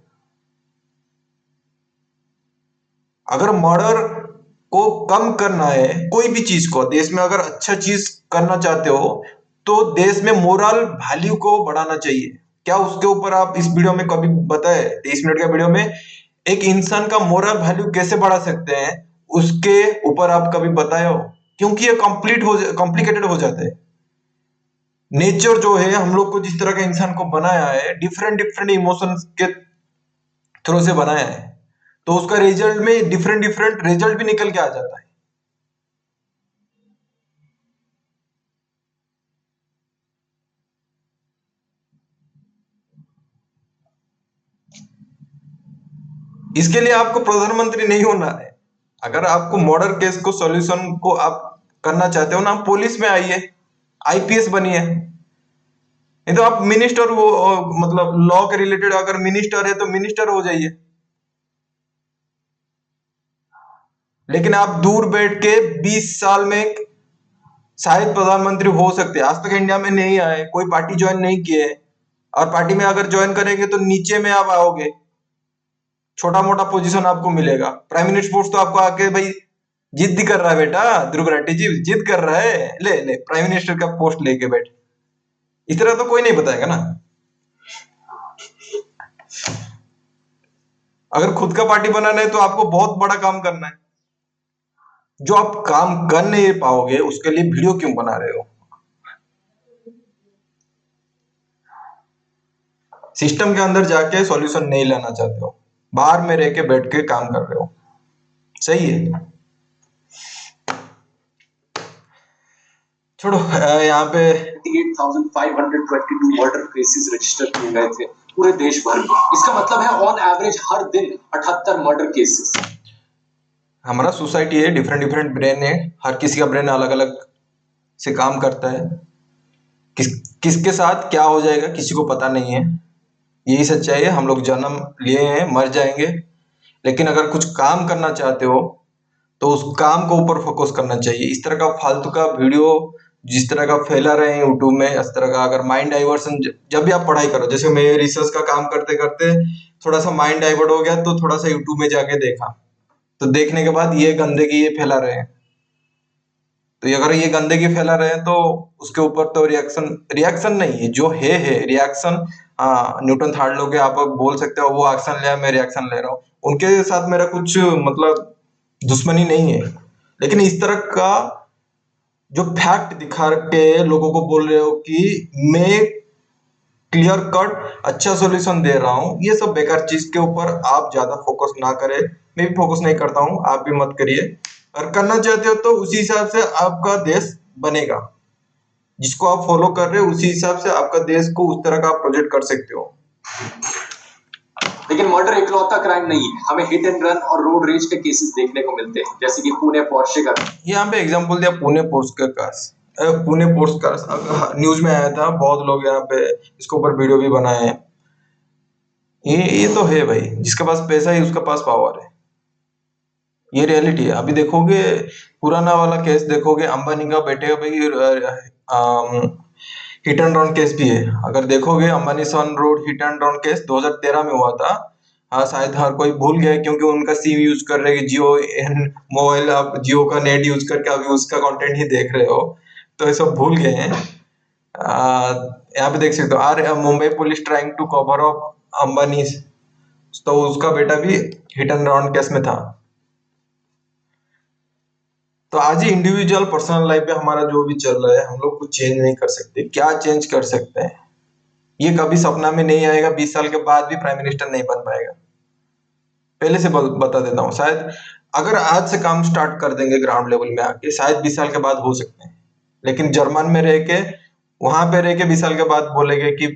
अगर मर्डर को कम करना है, कोई भी चीज को देश में अगर अच्छा चीज करना चाहते हो, तो देश में मोरल वैल्यू को बढ़ाना चाहिए। क्या उसके ऊपर आप इस वीडियो में कभी बताए, 23 मिनट का वीडियो में एक इंसान का मोरल वैल्यू कैसे बढ़ा सकते हैं, उसके ऊपर आप कभी बताए हो? क्योंकि ये कॉम्प्लिकेटेड हो जाता है। नेचर जो है हम लोग को जिस तरह का इंसान को बनाया है, डिफरेंट डिफरेंट इमोशंस के थ्रू से बनाया है, तो उसका रिजल्ट में डिफरेंट डिफरेंट रिजल्ट भी निकल के आ जाता है। इसके लिए आपको प्रधानमंत्री नहीं होना है। अगर आपको मर्डर केस को सॉल्यूशन को आप करना चाहते हो ना, आप पुलिस में आइए, आईपीएस बनिए। नहीं तो आप मिनिस्टर, वो मतलब लॉ के रिलेटेड अगर मिनिस्टर है तो मिनिस्टर हो जाइए। लेकिन आप दूर बैठ के 20 साल में शायद प्रधानमंत्री हो सकते हैं, आज तक इंडिया में नहीं आए, कोई पार्टी ज्वाइन नहीं किए। और पार्टी में अगर ज्वाइन करेंगे तो नीचे में आप आओगे, छोटा मोटा पोजीशन आपको मिलेगा। प्राइम मिनिस्टर पोस्ट तो आपको आके भाई जिद कर रहा है बेटा, ध्रुव राठी जी जिद कर रहा है, ले ले प्राइम मिनिस्टर का पोस्ट लेके बैठ। इस तरह तो कोई नहीं बताएगा ना। अगर खुद का पार्टी बनाना है तो आपको बहुत बड़ा काम करना है। जो आप काम कर नहीं पाओगे उसके लिए वीडियो क्यों बना रहे हो? सिस्टम के अंदर जाके सॉल्यूशन नहीं लाना चाहते हो, बाहर में रह के बैठ के काम कर रहे हो। सही है, छोड़ो। यहाँ पे 8,522 मर्डर केसेस रजिस्टर किए गए थे पूरे देश भर में। इसका मतलब है ऑन एवरेज हर दिन 78 मर्डर केसेस। हमारा सोसाइटी है, डिफरेंट डिफरेंट ब्रेन है, हर किसी का ब्रेन अलग अलग से काम करता है। किस किसके साथ क्या हो जाएगा किसी को पता नहीं है, यही सच्चाई है। हम लोग जन्म लिए हैं, मर जाएंगे, लेकिन अगर कुछ काम करना चाहते हो तो उस काम को ऊपर फोकस करना चाहिए। इस तरह का फालतू का वीडियो जिस तरह का फैला रहे हैं यूट्यूब में, इस तरह का अगर माइंड डाइवर्सन, जब भी आप पढ़ाई करो, जैसे मैं रिसर्च का काम करते करते थोड़ा सा माइंड डाइवर्ट हो गया तो थोड़ा सा यूट्यूब में जाके देखा, तो देखने के बाद ये गंदगी ये फैला रहे हैं, तो अगर ये गंदगी फैला रहे हैं तो उसके ऊपर तो रिएक्शन, रिएक्शन नहीं है जो है रिएक्शन। हाँ, न्यूटन थर्ड लॉ के आप बोल सकते हो, वो एक्शन लिया मैं रिएक्शन ले रहा हूँ, उनके साथ मेरा कुछ मतलब दुश्मनी नहीं है। लेकिन इस तरह का जो फैक्ट दिखा के लोगों को बोल रहे हो कि मैं क्लियर कट अच्छा सॉल्यूशन दे रहा हूँ, ये सब बेकार चीज के ऊपर आप ज्यादा फोकस ना करें। मैं भी फोकस नहीं करता हूँ, आप भी मत करिए। अगर करना चाहते हो तो उसी हिसाब से आपका देश बनेगा, जिसको आप फॉलो कर रहे हो उसी हिसाब से आपका देश को उस तरह का आप प्रोजेक्ट कर सकते हो। लेकिन मर्डर इकलौता क्राइम नहीं है, हमें हिट एंड रन और रोड रेज के केसेस देखने को मिलते हैं, जैसे कि पुणे पोर्शे का। यहाँ पे एग्जांपल दिया पुणे पोर्शे का पुणे पोर्शे का न्यूज में आया था, बहुत लोग यहाँ पे इसके ऊपर वीडियो भी बनाए हैं। ये तो है भाई, जिसके पास पैसा है उसके पास पावर है, ये रियलिटी है। अभी देखोगे पुराना वाला केस, देखोगे अंबानी का बेटे का भाई हिट एंड रन केस भी है। अगर देखोगे Ambani son road hit and run case 2013 में हुआ था। हाँ, शायद हर कोई भूल गया क्योंकि उनका सिम यूज कर रहे हैं जियो मोबाइल, आप जियो का नेट यूज करके अभी उसका कंटेंट ही देख रहे हो, तो ये सब भूल गए हैं। यहाँ पे देख सकते हो, are Mumbai police trying to cover up Ambani, तो उसका बेटा भी हिट एंड रन केस में था। तो आज ही इंडिविजुअल पर्सनल लाइफ में हमारा जो भी चल रहा है, हम लोग कुछ चेंज नहीं कर सकते। क्या चेंज कर सकते हैं? ये कभी सपना में नहीं आएगा, 20 साल के बाद भी प्राइम मिनिस्टर नहीं बन पाएगा, पहले से बता देता हूँ। शायद अगर आज से काम स्टार्ट कर देंगे ग्राउंड लेवल में आके, शायद 20 साल के बाद हो सकते हैं। लेकिन जर्मन में रह के, वहां पे रह के 20 साल के बाद बोलेंगे कि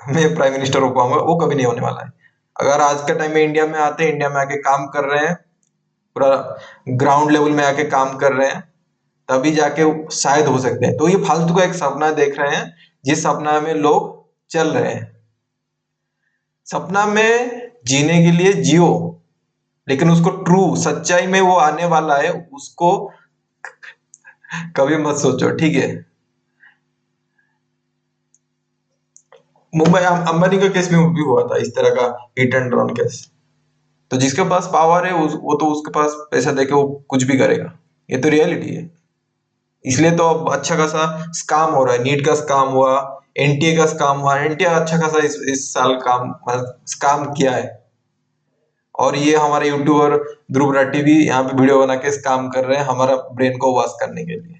मैं प्राइम मिनिस्टर हो पाऊंगा, वो कभी नहीं होने वाला है। अगर आज के टाइम में इंडिया में आते हैं, इंडिया में आके काम कर रहे हैं, पूरा ग्राउंड लेवल में आके काम कर रहे हैं, तभी जाके शायद हो सकते हैं। तो ये फालतू का एक सपना देख रहे हैं, जिस सपना में लोग चल रहे हैं। सपना में जीने के लिए जियो, लेकिन उसको ट्रू सच्चाई में वो आने वाला है, उसको कभी मत सोचो, ठीक है। मुंबई अंबानी का केस में भी हुआ था इस तरह का हिट एंड रन केस। तो जिसके पास पावर है वो तो उसके पास पैसा देके वो कुछ भी करेगा, ये तो रियलिटी है। इसलिए तो अब अच्छा खासा स्कैम हो रहा है, नीट का स्कैम हुआ, एनटीए का स्कैम हुआ। एनटीए अच्छा खासा इस साल काम स्कैम किया है, और ये हमारे यूट्यूबर ध्रुव राठी भी यहाँ पे वीडियो बना के स्कैम कर रहे हैं हमारा ब्रेन को वॉश करने के लिए।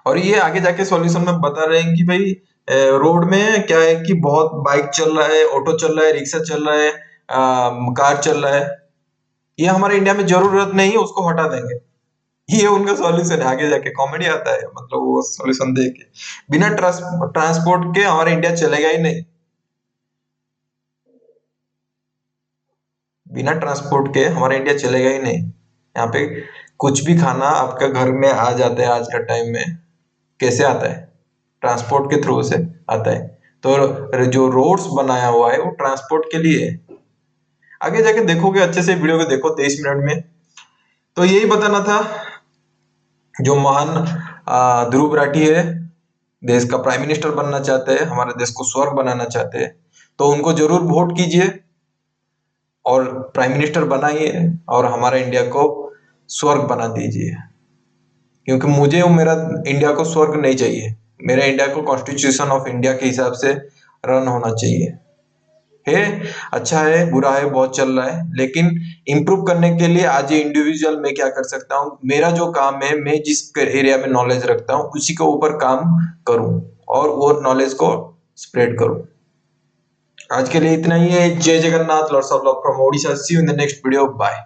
और ये आगे जाके सॉल्यूशन में बता रहे हैं कि भाई रोड में क्या है कि बहुत बाइक चल रहा है, ऑटो चल रहा है, रिक्शा चल रहा है, कार चल रहा है, ये हमारे इंडिया में जरूरत नहीं है, उसको हटा देंगे। ये उनका सॉल्यूशन है। आगे जाके कॉमेडी आता है, मतलब वो सॉल्यूशन दे के बिना ट्रांसपोर्ट के हमारा इंडिया चलेगा ही नहीं। बिना ट्रांसपोर्ट के हमारा इंडिया चलेगा ही नहीं। यहाँ पे कुछ भी खाना आपका घर में आ जाता है आज का टाइम में। कैसे आता है? ट्रांसपोर्ट के थ्रू से आता है। तो जो रोड्स बनाया हुआ है वो ट्रांसपोर्ट के लिए है। आगे जाके देखोगे, अच्छे से वीडियो को देखो 23 मिनट में। तो यही बताना था, जो महान ध्रुव राठी है, देश का प्राइम मिनिस्टर बनना चाहते हैं, हमारे देश को स्वर्ग बनाना चाहते हैं, तो उनको जरूर वोट कीजिए और प्राइम मिनिस्टर बनाइए और हमारे इंडिया को स्वर्ग बना दीजिए। क्योंकि मुझे और मेरा इंडिया को स्वर्ग नहीं चाहिए, मेरा इंडिया को कॉन्स्टिट्यूशन ऑफ इंडिया के हिसाब से रन होना चाहिए। है अच्छा है, बुरा है, बहुत चल रहा है, लेकिन इंप्रूव करने के लिए आज ये इंडिविजुअल मैं क्या कर सकता हूँ, मेरा जो काम है, मैं जिस एरिया में नॉलेज रखता हूँ उसी के ऊपर काम करूँ और वो नॉलेज को स्प्रेड करूँ। आज के लिए इतना ही है। Jai Jagannath, lords of love from Odisha. See you in the next video, bye.